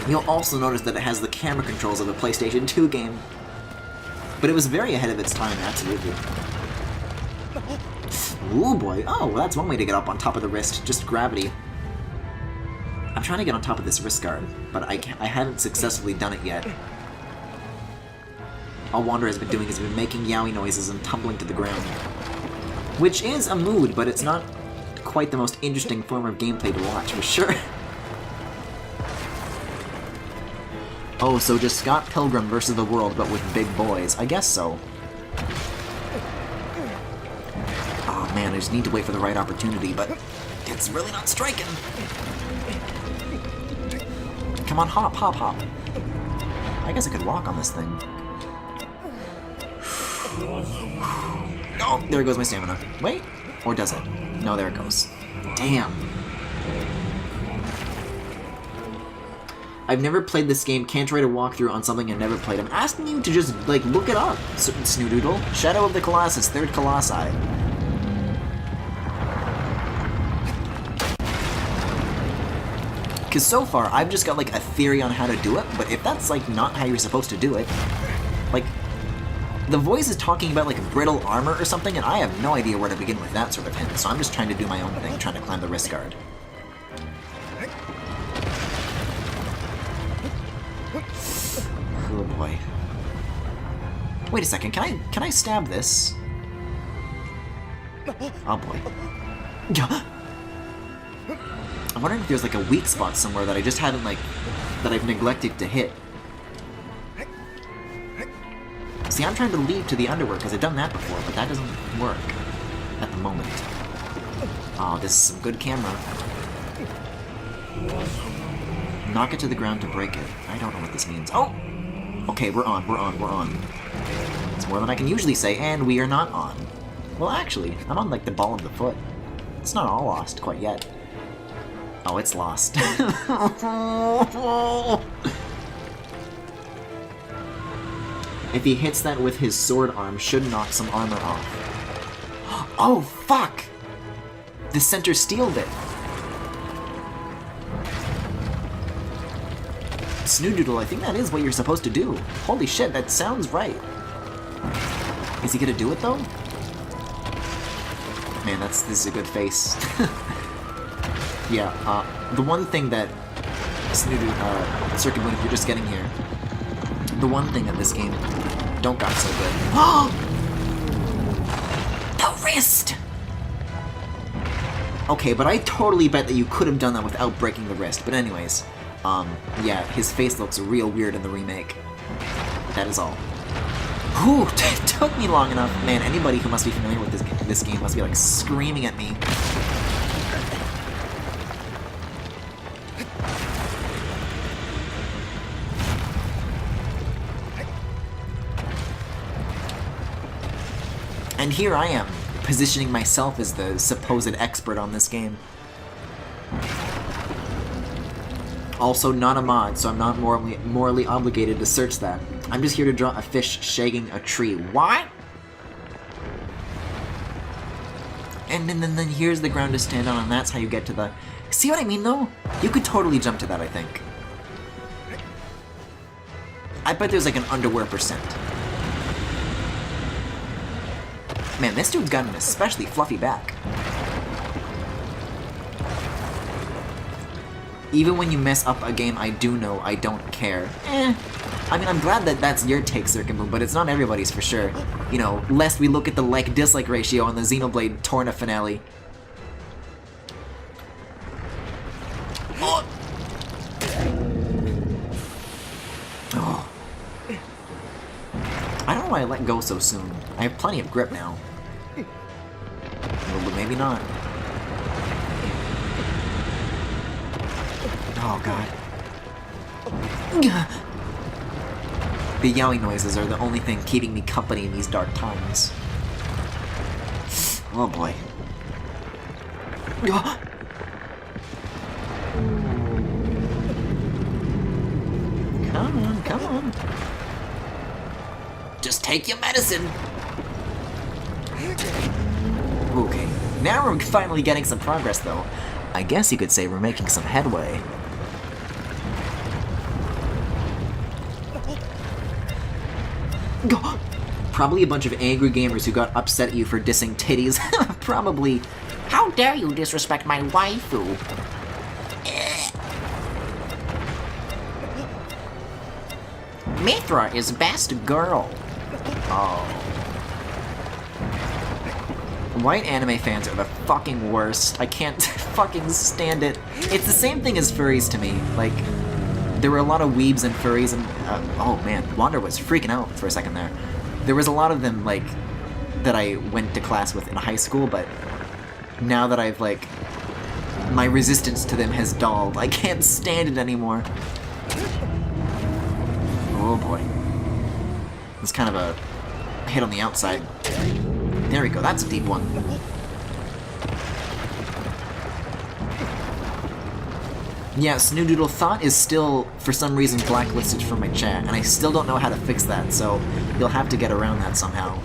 You'll also notice that it has the camera controls of a PlayStation 2 game. But it was very ahead of its time, absolutely. Ooh, boy. Oh, well, that's one way to get up on top of the wrist. Just gravity. I'm trying to get on top of this wrist guard, but I haven't successfully done it yet. All Wander has been doing is making yaoi noises and tumbling to the ground. Which is a mood, but it's not quite the most interesting form of gameplay to watch, for sure. Oh, so just Scott Pilgrim versus the world, but with big boys. I guess so. Oh man, I just need to wait for the right opportunity, but it's really not striking. Come on, hop, hop, hop. I guess I could walk on this thing. Oh, there goes my stamina. Wait, or does it? No, there it goes. Damn. I've never played this game, can't write a walkthrough on something I've never played. I'm asking you to just, like, look it up, Snoodoodle. Shadow of the Colossus, third Colossi. Because so far, I've just got, like, a theory on how to do it, but if that's, like, not how you're supposed to do it, like, the voice is talking about, like, brittle armor or something, and I have no idea where to begin with that sort of hint, so I'm just trying to do my own thing, trying to climb the wrist guard. Oh boy. Wait a second, can I stab this? Oh boy. I'm wondering if there's like a weak spot somewhere that I just haven't like, that I've neglected to hit. See, I'm trying to leap to the underworld because I've done that before, but that doesn't work at the moment. Oh, this is some good camera. Knock it to the ground to break it. I don't know what this means. Oh! Okay, we're on. It's more than I can usually say, and we are not on. Well, actually, I'm on, like, the ball of the foot. It's not all lost quite yet. Oh, it's lost. If he hits that with his sword arm, should knock some armor off. Oh, fuck! The center steel bit. Snoodoodle, I think that is what you're supposed to do. Holy shit, that sounds right. Is he gonna do it, though? Man, this is a good face. Yeah, the one thing that Snoodoodle, Circuit Moon, if you're just getting here, the one thing that this game don't got so good. The wrist! Okay, but I totally bet that you could have done that without breaking the wrist. But anyways, yeah, his face looks real weird in the remake. That is all. Whew, it took me long enough. Man, anybody who must be familiar with this game must be like screaming at me. And here I am, positioning myself as the supposed expert on this game. Also not a mod, so I'm not morally obligated to search that. I'm just here to draw a fish shagging a tree. What? And then here's the ground to stand on, and that's how you get to the... See what I mean, though? You could totally jump to that, I think. I bet there's like an underwear %. Man, this dude's got an especially fluffy back. Even when you mess up a game I do know, I don't care. I mean, I'm glad that that's your take, Circuit Moon, but it's not everybody's for sure. You know, lest we look at the like-dislike ratio on the Xenoblade Torna finale. Oh. Oh. I don't know why I let go so soon. I have plenty of grip now. But maybe not. Oh god. The yowing noises are the only thing keeping me company in these dark times. Oh boy. Come on, come on. Just take your medicine. Okay, now we're finally getting some progress though. I guess you could say we're making some headway. Probably a bunch of angry gamers who got upset at you for dissing titties. Probably. How dare you disrespect my waifu? Mithra is best girl. Oh. White anime fans are the fucking worst. I can't fucking stand it. It's the same thing as furries to me. Like, there were a lot of weebs and furries and... oh man, Wander was freaking out for a second there. There was a lot of them, like, that I went to class with in high school, but now that I've, like... my resistance to them has dulled. I can't stand it anymore. Oh boy. It's kind of a hit on the outside. There we go, that's a deep one. Yeah, Snoodoodle Thought is still, for some reason, blacklisted from my chat, and I still don't know how to fix that, so you'll have to get around that somehow.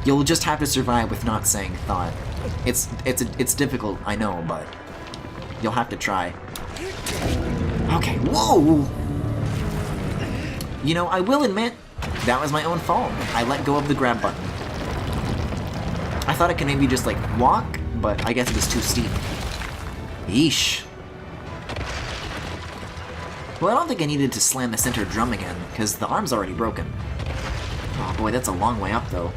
You'll just have to survive with not saying Thought. It's difficult, I know, but you'll have to try. Okay, whoa! You know, I will admit, that was my own fault. I let go of the grab button. I thought I could maybe just, like, walk, but I guess it was too steep. Yeesh. Well, I don't think I needed to slam the center drum again, because the arm's already broken. Oh boy, that's a long way up, though.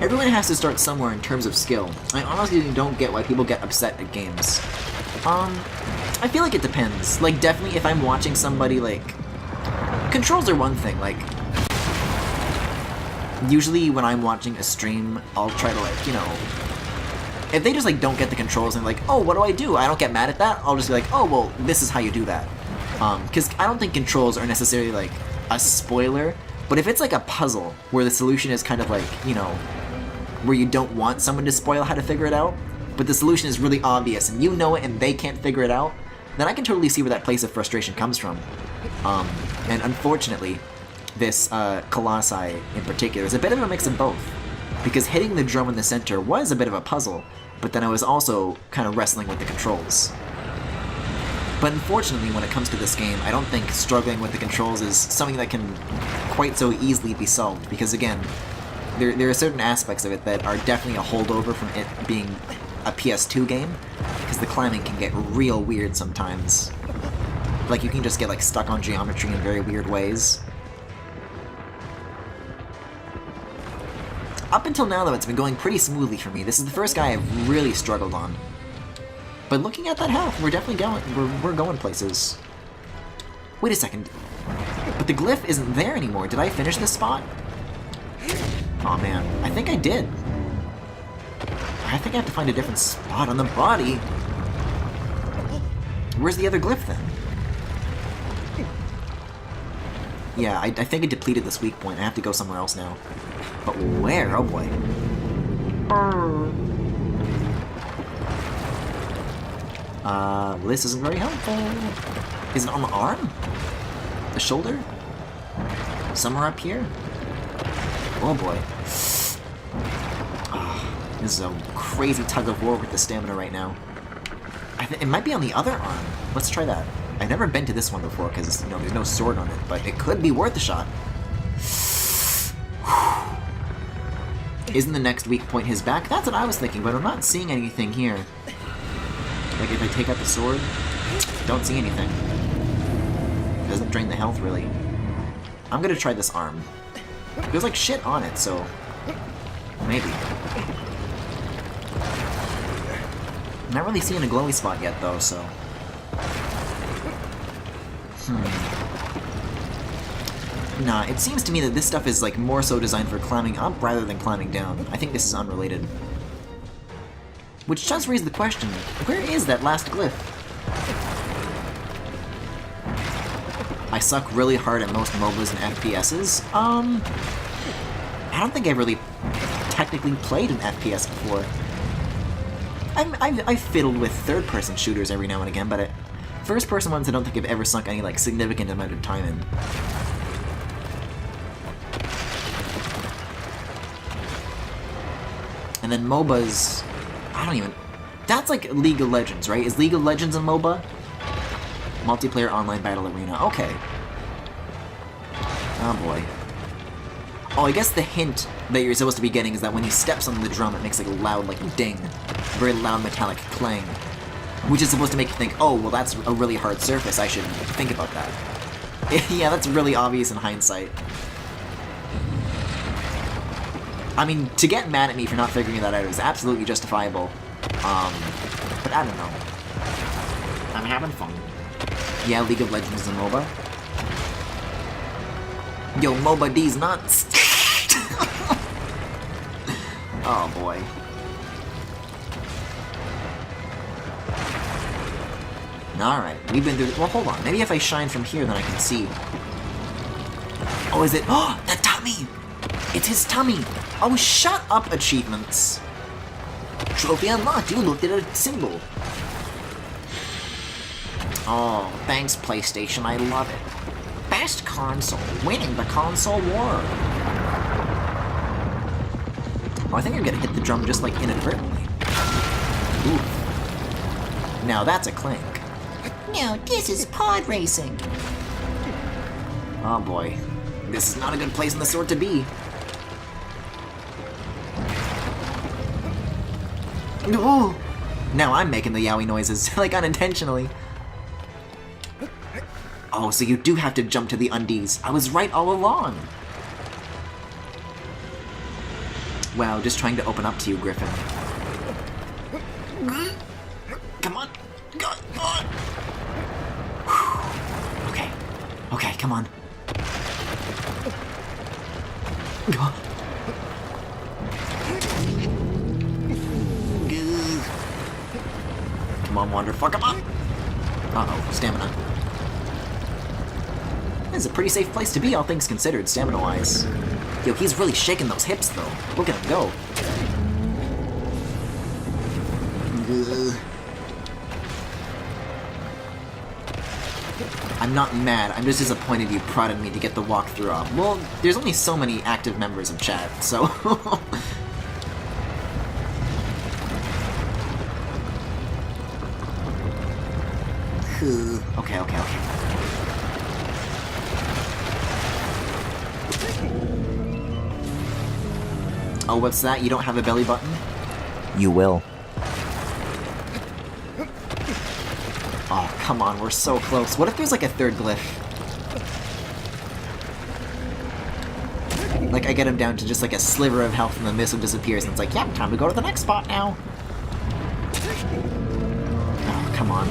Everyone has to start somewhere in terms of skill. I honestly don't get why people get upset at games. I feel like it depends. Like, definitely if I'm watching somebody, like... Controls are one thing, like... Usually when I'm watching a stream, I'll try to, like, you know... If they just, like, don't get the controls and like, oh, what do I do? I don't get mad at that. I'll just be like, oh, well, this is how you do that. Because I don't think controls are necessarily, like, a spoiler. But if it's, like, a puzzle, where the solution is kind of, like, you know... Where you don't want someone to spoil how to figure it out, but the solution is really obvious, and you know it and they can't figure it out, then I can totally see where that place of frustration comes from. And unfortunately, this Colossi in particular is a bit of a mix of both. Because hitting the drum in the center was a bit of a puzzle, but then I was also kind of wrestling with the controls. But unfortunately, when it comes to this game, I don't think struggling with the controls is something that can quite so easily be solved, because again, there are certain aspects of it that are definitely a holdover from it being a PS2 game, because the climbing can get real weird sometimes. Like, you can just get, like, stuck on geometry in very weird ways. Up until now, though, it's been going pretty smoothly for me. This is the first guy I've really struggled on. But looking at that health, we're definitely going, we're going places. Wait a second. But the glyph isn't there anymore. Did I finish this spot? Aw, man. I think I did. I think I have to find a different spot on the body. Where's the other glyph, then? Yeah, I think it depleted this weak point. I have to go somewhere else now. But where? Oh, boy. This isn't very helpful. Is it on the arm? The shoulder? Somewhere up here? Oh boy. This is a crazy tug of war with the stamina right now. It might be on the other arm. Let's try that. I've never been to this one before because, you know, there's no sword on it, but it could be worth a shot. Isn't the next weak point his back? That's what I was thinking, but I'm not seeing anything here. Like, if I take out the sword, don't see anything. It doesn't drain the health, really. I'm gonna try this arm. There's like shit on it, so maybe. I'm not really seeing a glowy spot yet, though, so... Nah, it seems to me that this stuff is like more so designed for climbing up rather than climbing down. I think this is unrelated. Which does raise the question, where is that last glyph? I suck really hard at most MOBAs and FPSs. I don't think I've really technically played an FPS before. I've fiddled with third-person shooters every now and again, but first-person ones I don't think I've ever sunk any, like, significant amount of time in. And then MOBAs... I don't even... That's like League of Legends, right? Is League of Legends a MOBA? Multiplayer Online Battle Arena. Okay. Oh boy. Oh, I guess the hint that you're supposed to be getting is that when he steps on the drum, it makes like a loud, like, ding. Very loud metallic clang. Which is supposed to make you think, oh, well that's a really hard surface, I should think about that. Yeah, that's really obvious in hindsight. I mean, to get mad at me for not figuring that out is absolutely justifiable. But I don't know. I'm having fun. Yeah, League of Legends is a MOBA. Yo, MOBA D's nuts! Oh boy. Alright, we've been through... Well, hold on. Maybe if I shine from here, then I can see. Oh, is it... Oh, the tummy! It's his tummy! Oh, shut up, achievements! Trophy unlocked! You looked at a symbol! Oh, thanks, PlayStation. I love it. Best console. Winning the console war. Oh, I think I'm gonna hit the drum just, like, inadvertently. Oof. Now that's a clink. No, this is pod racing. Oh boy. This is not a good place in the sword to be. No! Now I'm making the yaoi noises, like unintentionally. Oh, so you do have to jump to the undies. I was right all along. Wow, just trying to open up to you, Griffin. Come on. Go on. Okay. Okay, come on. Come on, Wanderfuck, come on! Uh-oh, stamina. This is a pretty safe place to be, all things considered, stamina-wise. Yo, he's really shaking those hips, though. Look at him go. I'm not mad, I'm just disappointed you prodded me to get the walkthrough off. Well, there's only so many active members of chat, so... Okay. Oh, what's that? You don't have a belly button? You will. Oh, come on, we're so close. What if there's like a third glyph? Like, I get him down to just like a sliver of health and the missile disappears and it's like, yeah, time to go to the next spot now. Oh, come on.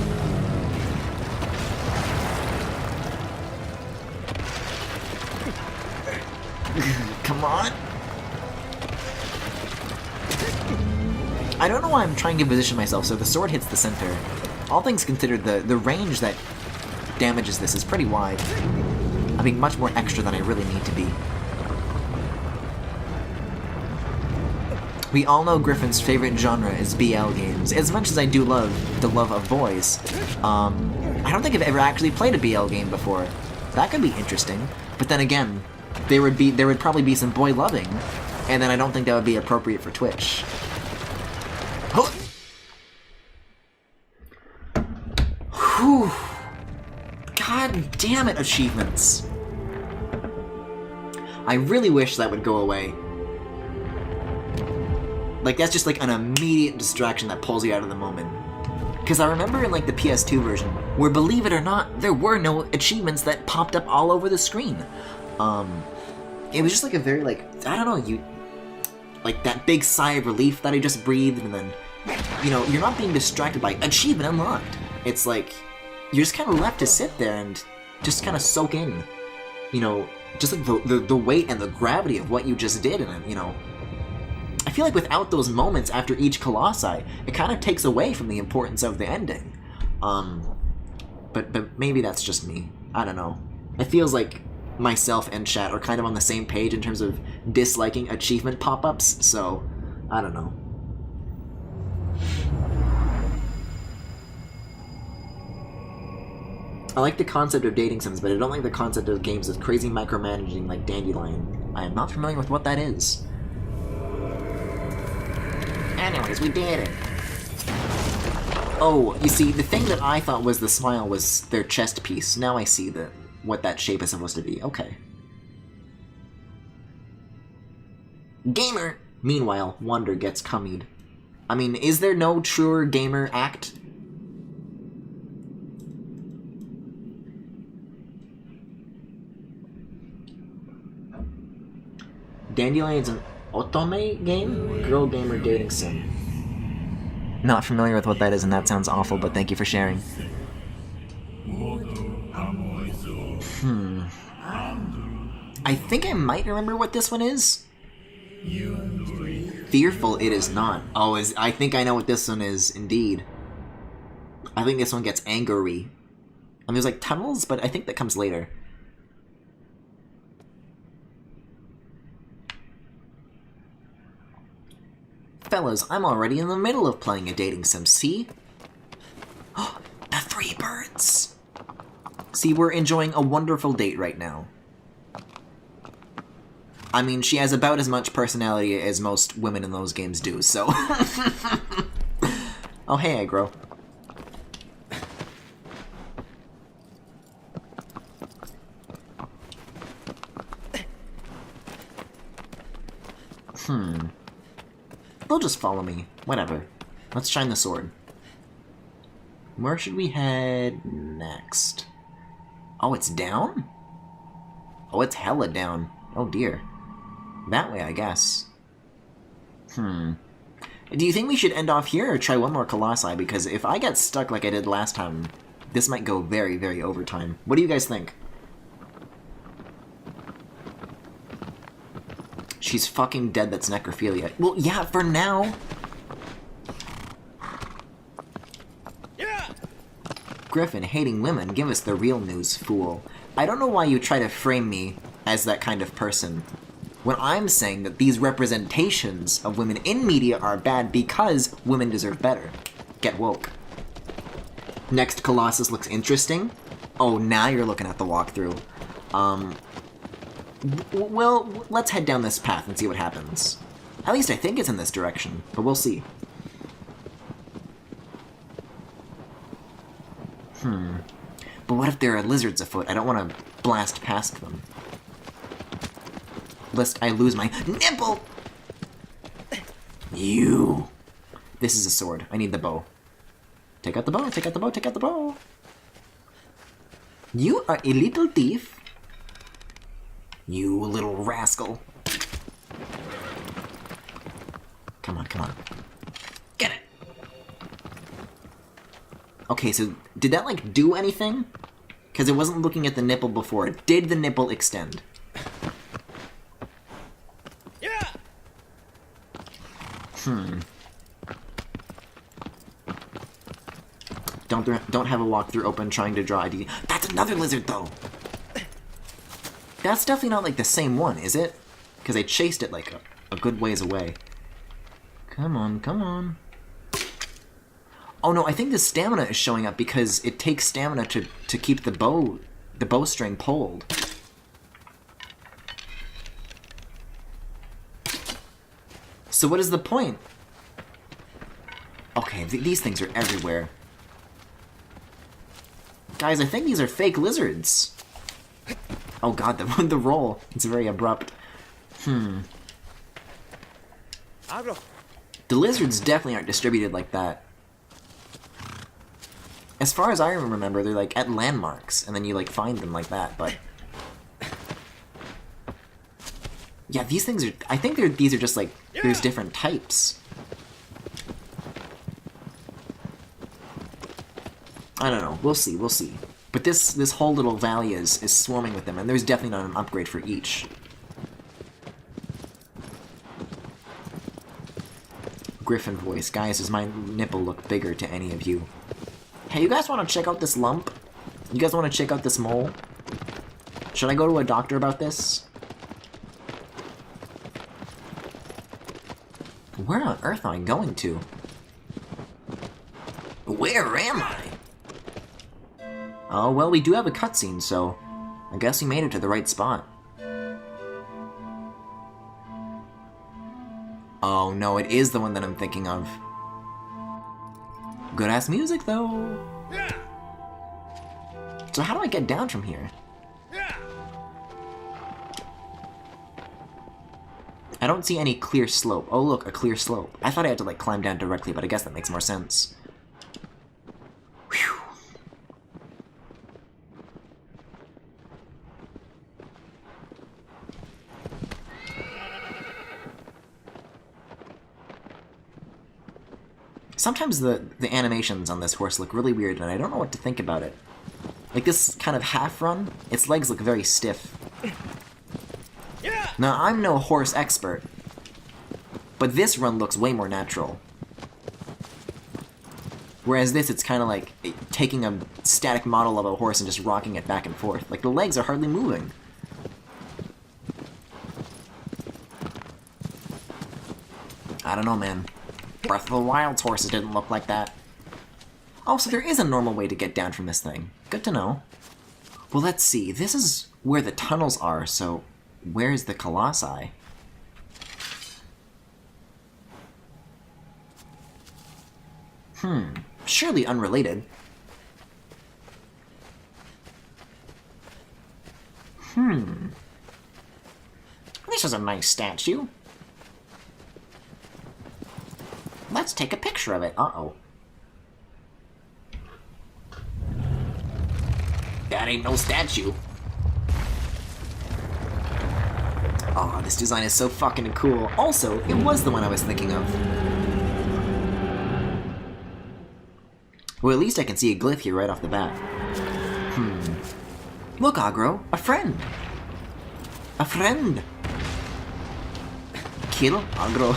Come on. I don't know why I'm trying to position myself so the sword hits the center. All things considered, the range that damages this is pretty wide. I'm being much more extra than I really need to be. We all know Griffin's favorite genre is BL games. As much as I do love the love of boys, I don't think I've ever actually played a BL game before. That could be interesting. But then again, there would probably be some boy loving, and then I don't think that would be appropriate for Twitch. Whew. God damn it, achievements. I really wish that would go away. Like, that's just like an immediate distraction that pulls you out of the moment. Because I remember in like the PS2 version, where believe it or not, there were no achievements that popped up all over the screen. It was just like a very like, I don't know, like that big sigh of relief that I just breathed, and then, you know, you're not being distracted by achievement unlocked. It's like, you're just kind of left to sit there and just kind of soak in, you know, just like the weight and the gravity of what you just did, and you know, I feel like without those moments after each Colossi, it kind of takes away from the importance of the ending. But maybe that's just me. I don't know. It feels like myself and chat are kind of on the same page in terms of disliking achievement pop-ups, so I don't know. I like the concept of dating sims, but I don't like the concept of games with crazy micromanaging like Dandelion. I am not familiar with what that is. Anyways, we did it. Oh, you see, the thing that I thought was the smile was their chest piece. Now I see what that shape is supposed to be. Okay. Gamer! Meanwhile, Wonder gets cummied. I mean, is there no truer gamer act? Dandelion's an otome game? Girl gamer dating sim. Not familiar with what that is, and that sounds awful, but thank you for sharing. I think I might remember what this one is. Fearful it is not. Oh, I think I know what this one is, indeed. I think this one gets angry. And there's like tunnels, but I think that comes later. Fellas, I'm already in the middle of playing a dating sim, see? Oh, the 3 birds! See, we're enjoying a wonderful date right now. I mean, she has about as much personality as most women in those games do, so... Oh, hey, Aggro. They'll just follow me. Whatever. Let's shine the sword. Where should we head next? Oh, it's down? Oh, it's hella down. Oh, dear. That way, I guess. Do you think we should end off here or try one more Colossi? Because if I get stuck like I did last time, this might go very, very overtime. What do you guys think? She's fucking dead, that's necrophilia. Well, yeah, for now. Griffin, hating women, give us the real news, fool. I don't know why you try to frame me as that kind of person, when I'm saying that these representations of women in media are bad because women deserve better. Get woke. Next Colossus looks interesting. Oh, now you're looking at the walkthrough. Well, let's head down this path and see what happens. At least I think it's in this direction, but we'll see. But what if there are lizards afoot? I don't want to blast past them. Lest I lose my nipple! You! This is a sword. I need the bow. Take out the bow, take out the bow, take out the bow! You are a little thief. You little rascal. Come on, come on. Get it! Okay, so did that, like, do anything? Because it wasn't looking at the nipple before. Did the nipple extend? Yeah. Don't have a walkthrough open trying to draw ID. That's another lizard, though! That's definitely not, like, the same one, is it? Because I chased it, like, a good ways away. Come on, come on. Oh no, I think the stamina is showing up because it takes stamina to keep the bowstring pulled. So what is the point? Okay, these things are everywhere. Guys, I think these are fake lizards. Oh god, the roll. It's very abrupt. Abro. The lizards definitely aren't distributed like that. As far as I remember, they're like at landmarks, and then you like find them like that, but... Yeah, these things are... I think these are just like... There's different types. I don't know. We'll see, we'll see. But this whole little valley is swarming with them, and there's definitely not an upgrade for each. Griffin voice. Guys, does my nipple look bigger to any of you? Hey, you guys want to check out this lump? You guys want to check out this mole? Should I go to a doctor about this? Where on earth am I going to? Where am I? Oh, well, we do have a cutscene, so I guess we made it to the right spot. Oh, no, it is the one that I'm thinking of. Good-ass music, though. So how do I get down from here? I don't see any clear slope. Oh, look, a clear slope. I thought I had to, like, climb down directly, but I guess that makes more sense. Whew. Sometimes the animations on this horse look really weird, and I don't know what to think about it. Like this kind of half run, its legs look very stiff. Now, I'm no horse expert, but this run looks way more natural. Whereas this, it's kind of like taking a static model of a horse and just rocking it back and forth. Like, the legs are hardly moving. I don't know, man. Breath of the Wild's horses didn't look like that. Oh, so there is a normal way to get down from this thing. Good to know. Well, let's see. This is where the tunnels are, so where's the Colossi? Surely unrelated. This is a nice statue. Let's take a picture of it. Uh-oh. That ain't no statue. Oh, this design is so fucking cool. Also, it was the one I was thinking of. Well, at least I can see a glyph here right off the bat. Look, Agro, a friend. A friend. Kill Agro.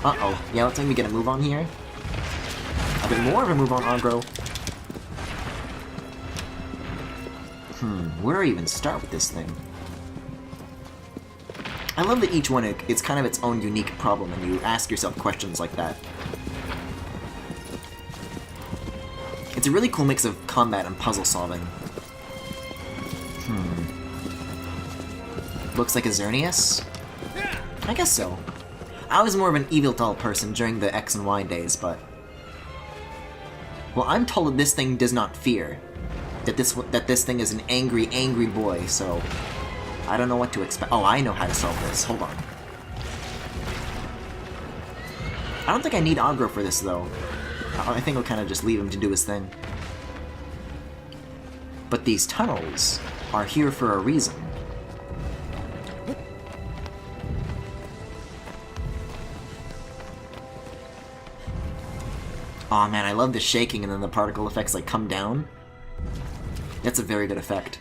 Uh-oh. Yeah, let's maybe get a move on here. A bit more of a move on Agro. Where do I even start with this thing? I love that each one, it's kind of its own unique problem, and you ask yourself questions like that. It's a really cool mix of combat and puzzle solving. Looks like a Xerneas? I guess so. I was more of an Evildoll person during the X and Y days, but... Well, I'm told that this thing does not fear. That this thing is an angry, angry boy, so... I don't know what to expect. Oh, I know how to solve this. Hold on. I don't think I need Agro for this, though. I think I'll kind of just leave him to do his thing. But these tunnels are here for a reason. Aw, man, I love the shaking and then the particle effects, like, come down. That's a very good effect.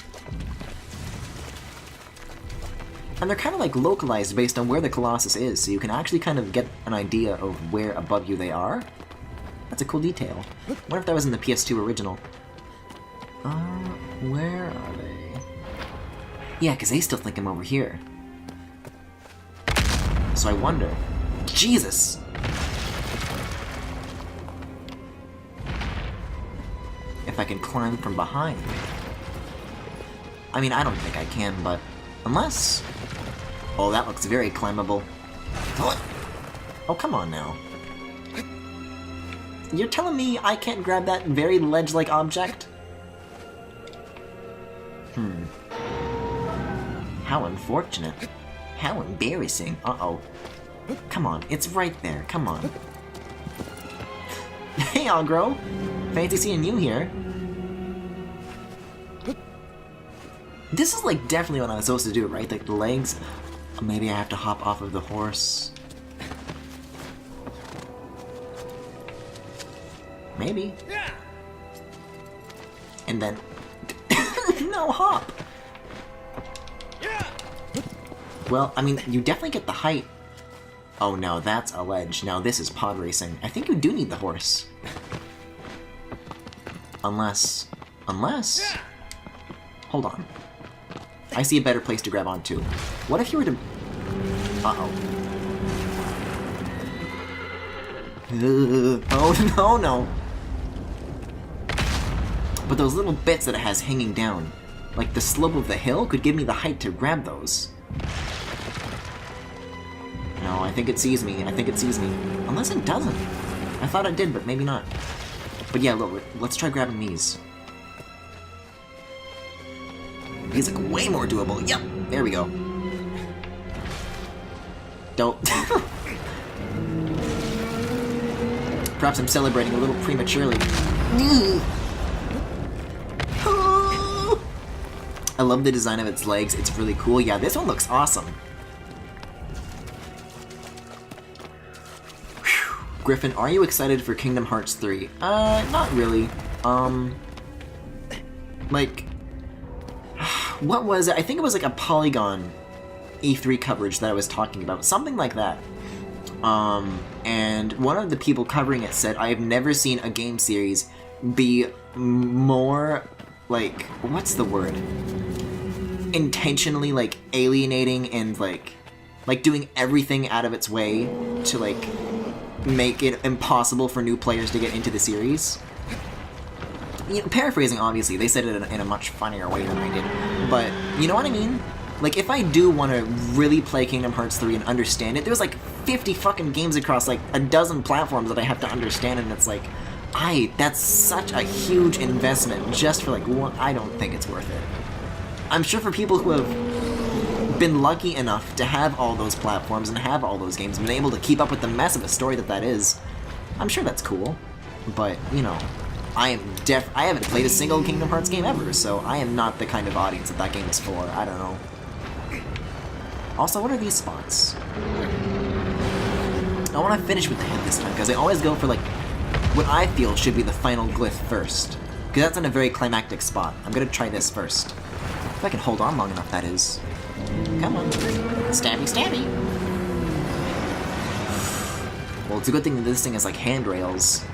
And they're kind of, like, localized based on where the Colossus is, so you can actually kind of get an idea of where above you they are. That's a cool detail. I wonder if that was in the PS2 original. Where are they? Yeah, because they still think I'm over here. So I wonder... Jesus! If I can climb from behind. I mean, I don't think I can, but... Unless... Oh, that looks very climbable. Oh, come on now. You're telling me I can't grab that very ledge-like object? How unfortunate. How embarrassing. Uh-oh. Come on, it's right there. Come on. Hey, Agro! Fancy seeing you here. This is, like, definitely what I was supposed to do, right? Like, the legs... Maybe I have to hop off of the horse. Maybe. And then... No, hop! Well, I mean, you definitely get the height. Oh no, that's a ledge. Now this is pod racing. I think you do need the horse. Unless... Hold on. I see a better place to grab onto. What if you were to... Uh-oh. Oh, no, no. But those little bits that it has hanging down, like the slope of the hill, could give me the height to grab those. No, I think it sees me. I think it sees me. Unless it doesn't. I thought it did, but maybe not. But yeah, look, let's try grabbing these. These look way more doable. Yep, there we go. Don't. Perhaps I'm celebrating a little prematurely. I love the design of its legs. It's really cool. Yeah, this one looks awesome. Whew. Griffin, are you excited for Kingdom Hearts 3? Not really. Like... What was it? I think it was like a Polygon E3 coverage that I was talking about. Something like that. And one of the people covering it said, I've never seen a game series be more, like, what's the word? Intentionally, like, alienating and, like doing everything out of its way to, like, make it impossible for new players to get into the series. You know, paraphrasing, obviously, they said it in a much funnier way than I did, but you know what I mean? Like, if I do want to really play Kingdom Hearts 3 and understand it, there's like 50 fucking games across like a dozen platforms that I have to understand, and it's like, that's such a huge investment just for like one. I don't think it's worth it. I'm sure for people who have been lucky enough to have all those platforms and have all those games, and been able to keep up with the mess of a story that is, I'm sure that's cool. But, you know, I haven't played a single Kingdom Hearts game ever, so I am not the kind of audience that game is for. I don't know. Also, what are these spots? I want to finish with the head this time, because I always go for, like, what I feel should be the final glyph first. Because that's in a very climactic spot. I'm going to try this first. If I can hold on long enough, that is. Come on. Stabby, stabby! Well, it's a good thing that this thing has, like, handrails.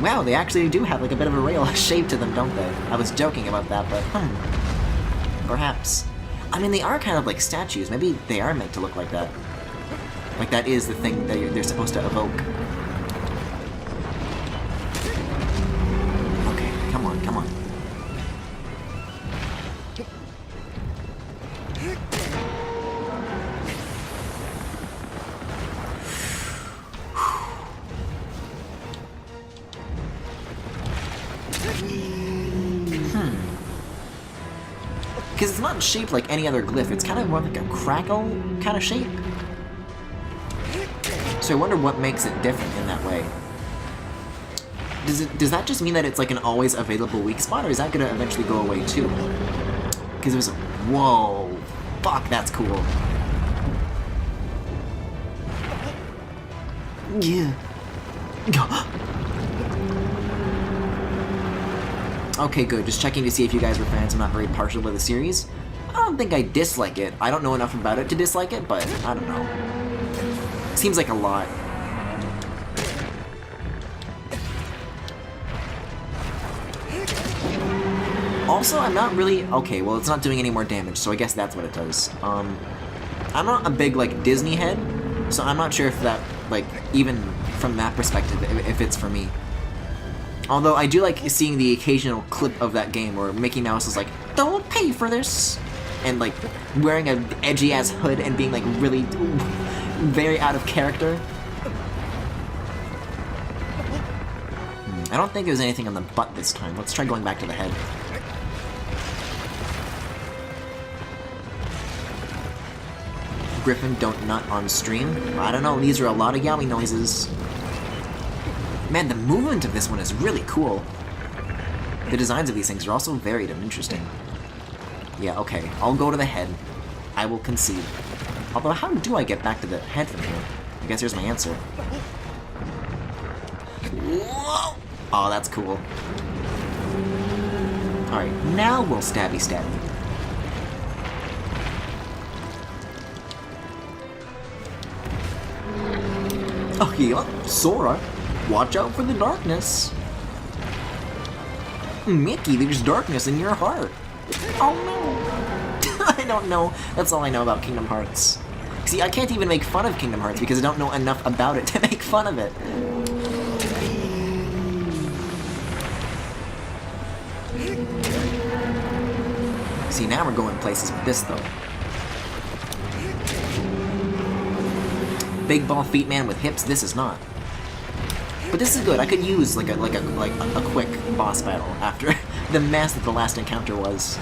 Wow, they actually do have, like, a bit of a rail shape to them, don't they? I was joking about that, but, perhaps. I mean, they are kind of like statues. Maybe they are meant to look like that. Like, that is the thing that they're supposed to evoke. Okay, come on, come on. Because it's not shaped like any other glyph, it's kind of more like a crackle kind of shape. So I wonder what makes it different in that way. Does that just mean that it's like an always available weak spot, or is that going to eventually go away too? Because there's a... Whoa! Fuck, that's cool. Yeah. Okay, good. Just checking to see if you guys were fans. I'm not very partial to the series. I don't think I dislike it. I don't know enough about it to dislike it, but I don't know. Seems like a lot. Also, I'm not really... Okay, well, it's not doing any more damage, so I guess that's what it does. I'm not a big, like, Disney head, so I'm not sure if that, like, even from that perspective, if it's for me. Although I do like seeing the occasional clip of that game where Mickey Mouse is like, "Don't pay for this!" And, like, wearing an edgy-ass hood and being, like, really very out of character. I don't think there's anything on the butt this time. Let's try going back to the head. Griffin, don't nut on stream. I don't know, these are a lot of yaoi noises. Man, the movement of this one is really cool. The designs of these things are also varied and interesting. Yeah, okay, I'll go to the head. I will concede. Although, how do I get back to the head from here? I guess here's my answer. Whoa! Oh, that's cool. Alright, now we'll stabby stabby. Oh, yeah, Sora. Watch out for the darkness. Mickey, there's darkness in your heart. Oh no. I don't know. That's all I know about Kingdom Hearts. See, I can't even make fun of Kingdom Hearts because I don't know enough about it to make fun of it. See, now we're going places with this, though. Big ball feet man with hips, this is not. But this is good. I could use like a quick boss battle after the mess that the last encounter was.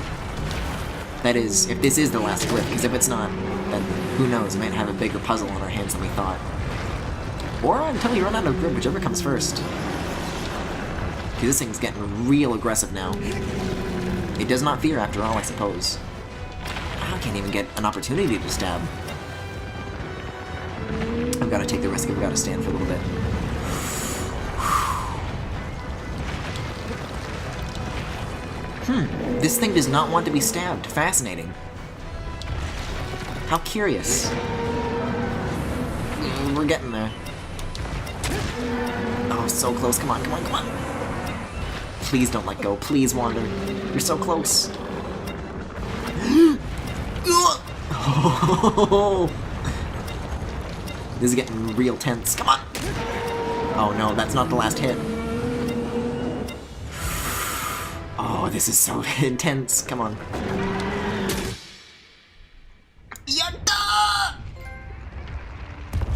That is, if this is the last glyph, because if it's not, then who knows, we might have a bigger puzzle on our hands than we thought. Or until we run out of grid, whichever comes first. Because this thing's getting real aggressive now. It does not fear after all, I suppose. I can't even get an opportunity to stab. I've got to take the risk, I've got to stand for a little bit. This thing does not want to be stabbed. Fascinating. How curious. We're getting there. Oh, so close. Come on, come on, come on. Please don't let go. Please, Wander. You're so close. This is getting real tense. Come on. Oh no, that's not the last hit. Oh, this is so intense. Come on. Yatta!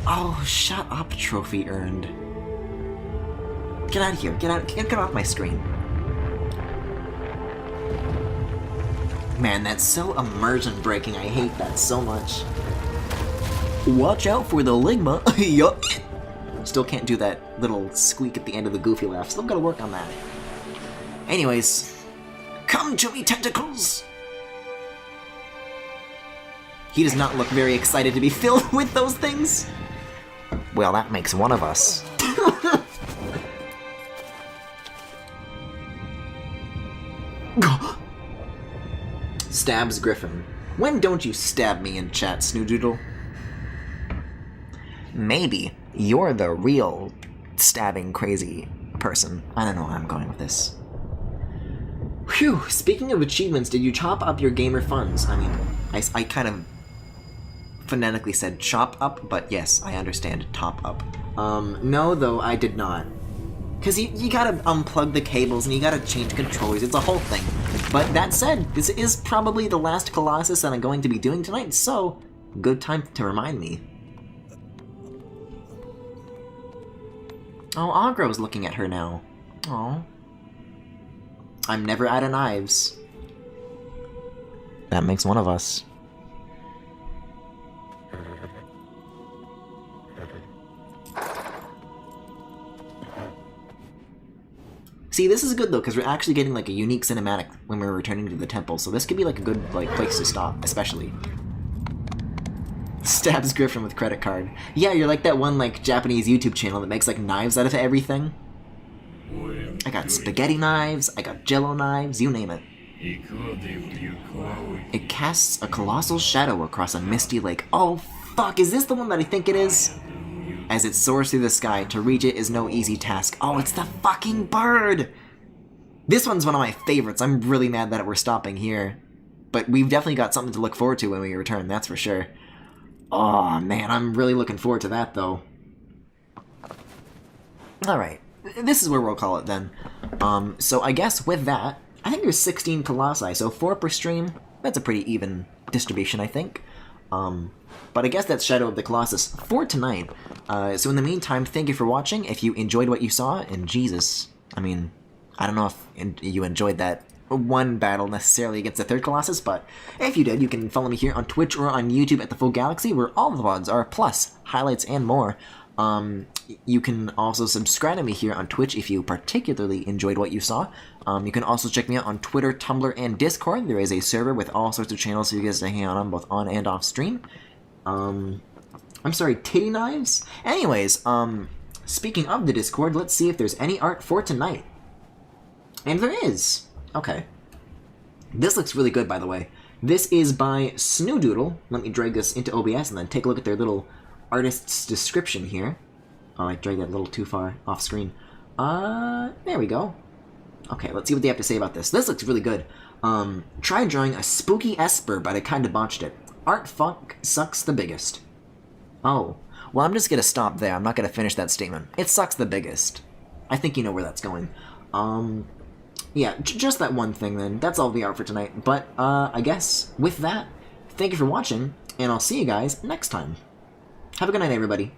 Oh, shut up, trophy earned. Get out of here. Get off my screen. Man, that's so immersion breaking. I hate that so much. Watch out for the ligma. Yup. Still can't do that little squeak at the end of the goofy laugh. Still gotta work on that. Anyways, come to me, tentacles! He does not look very excited to be filled with those things. Well, that makes one of us. Stabs Griffin. When don't you stab me in chat, Snoodoodle? Maybe you're the real stabbing crazy person. I don't know where I'm going with this. Phew, speaking of achievements, did you chop up your gamer funds? I mean, I kind of phonetically said chop up, but yes, I understand top up. No, though, I did not. Because you gotta unplug the cables and you gotta change controllers, it's a whole thing. But that said, this is probably the last Colossus that I'm going to be doing tonight, so good time to remind me. Oh, Agro's looking at her now. Oh. I'm never out of knives. That makes one of us. See, this is good though, because we're actually getting like a unique cinematic when we're returning to the temple, so this could be like a good place to stop, especially. Stabs Griffin with credit card. Yeah, you're like that one like Japanese YouTube channel that makes like knives out of everything. I got spaghetti knives, I got jello knives, you name it. It casts a colossal shadow across a misty lake. Oh fuck, is this the one that I think it is? As it soars through the sky, to reach it is no easy task. Oh, it's the fucking bird! This one's one of my favorites. I'm really mad that we're stopping here. But we've definitely got something to look forward to when we return, that's for sure. Oh man, I'm really looking forward to that though. Alright, this is where we'll call it then. So I guess with that, I think there's 16 Colossi, so 4 per stream. That's a pretty even distribution, I think. But I guess that's Shadow of the Colossus for tonight. So in the meantime, thank you for watching. If you enjoyed what you saw, and Jesus, I mean, I don't know if you enjoyed that one battle necessarily against the third Colossus, but if you did, you can follow me here on Twitch or on YouTube at The Full Galaxy, where all the VODs are, plus highlights and more. You can also subscribe to me here on Twitch if you particularly enjoyed what you saw. You can also check me out on Twitter, Tumblr, and Discord. There is a server with all sorts of channels so you guys can hang out on both on and off stream. I'm sorry, titty knives? Anyways, speaking of the Discord, let's see if there's any art for tonight. And there is! Okay. This looks really good, by the way. This is by Snoodoodle. Let me drag this into OBS and then take a look at their little artist's description here. Oh, I dragged that a little too far off screen. There we go. Okay, let's see what they have to say about this. This looks really good. Tried drawing a spooky Esper, but I kinda botched it. Art fuck sucks the biggest. Oh. Well, I'm just gonna stop there. I'm not gonna finish that statement. It sucks the biggest. I think you know where that's going. Yeah, just that one thing then. That's all the art for tonight. But, I guess, with that, thank you for watching, and I'll see you guys next time. Have a good night, everybody.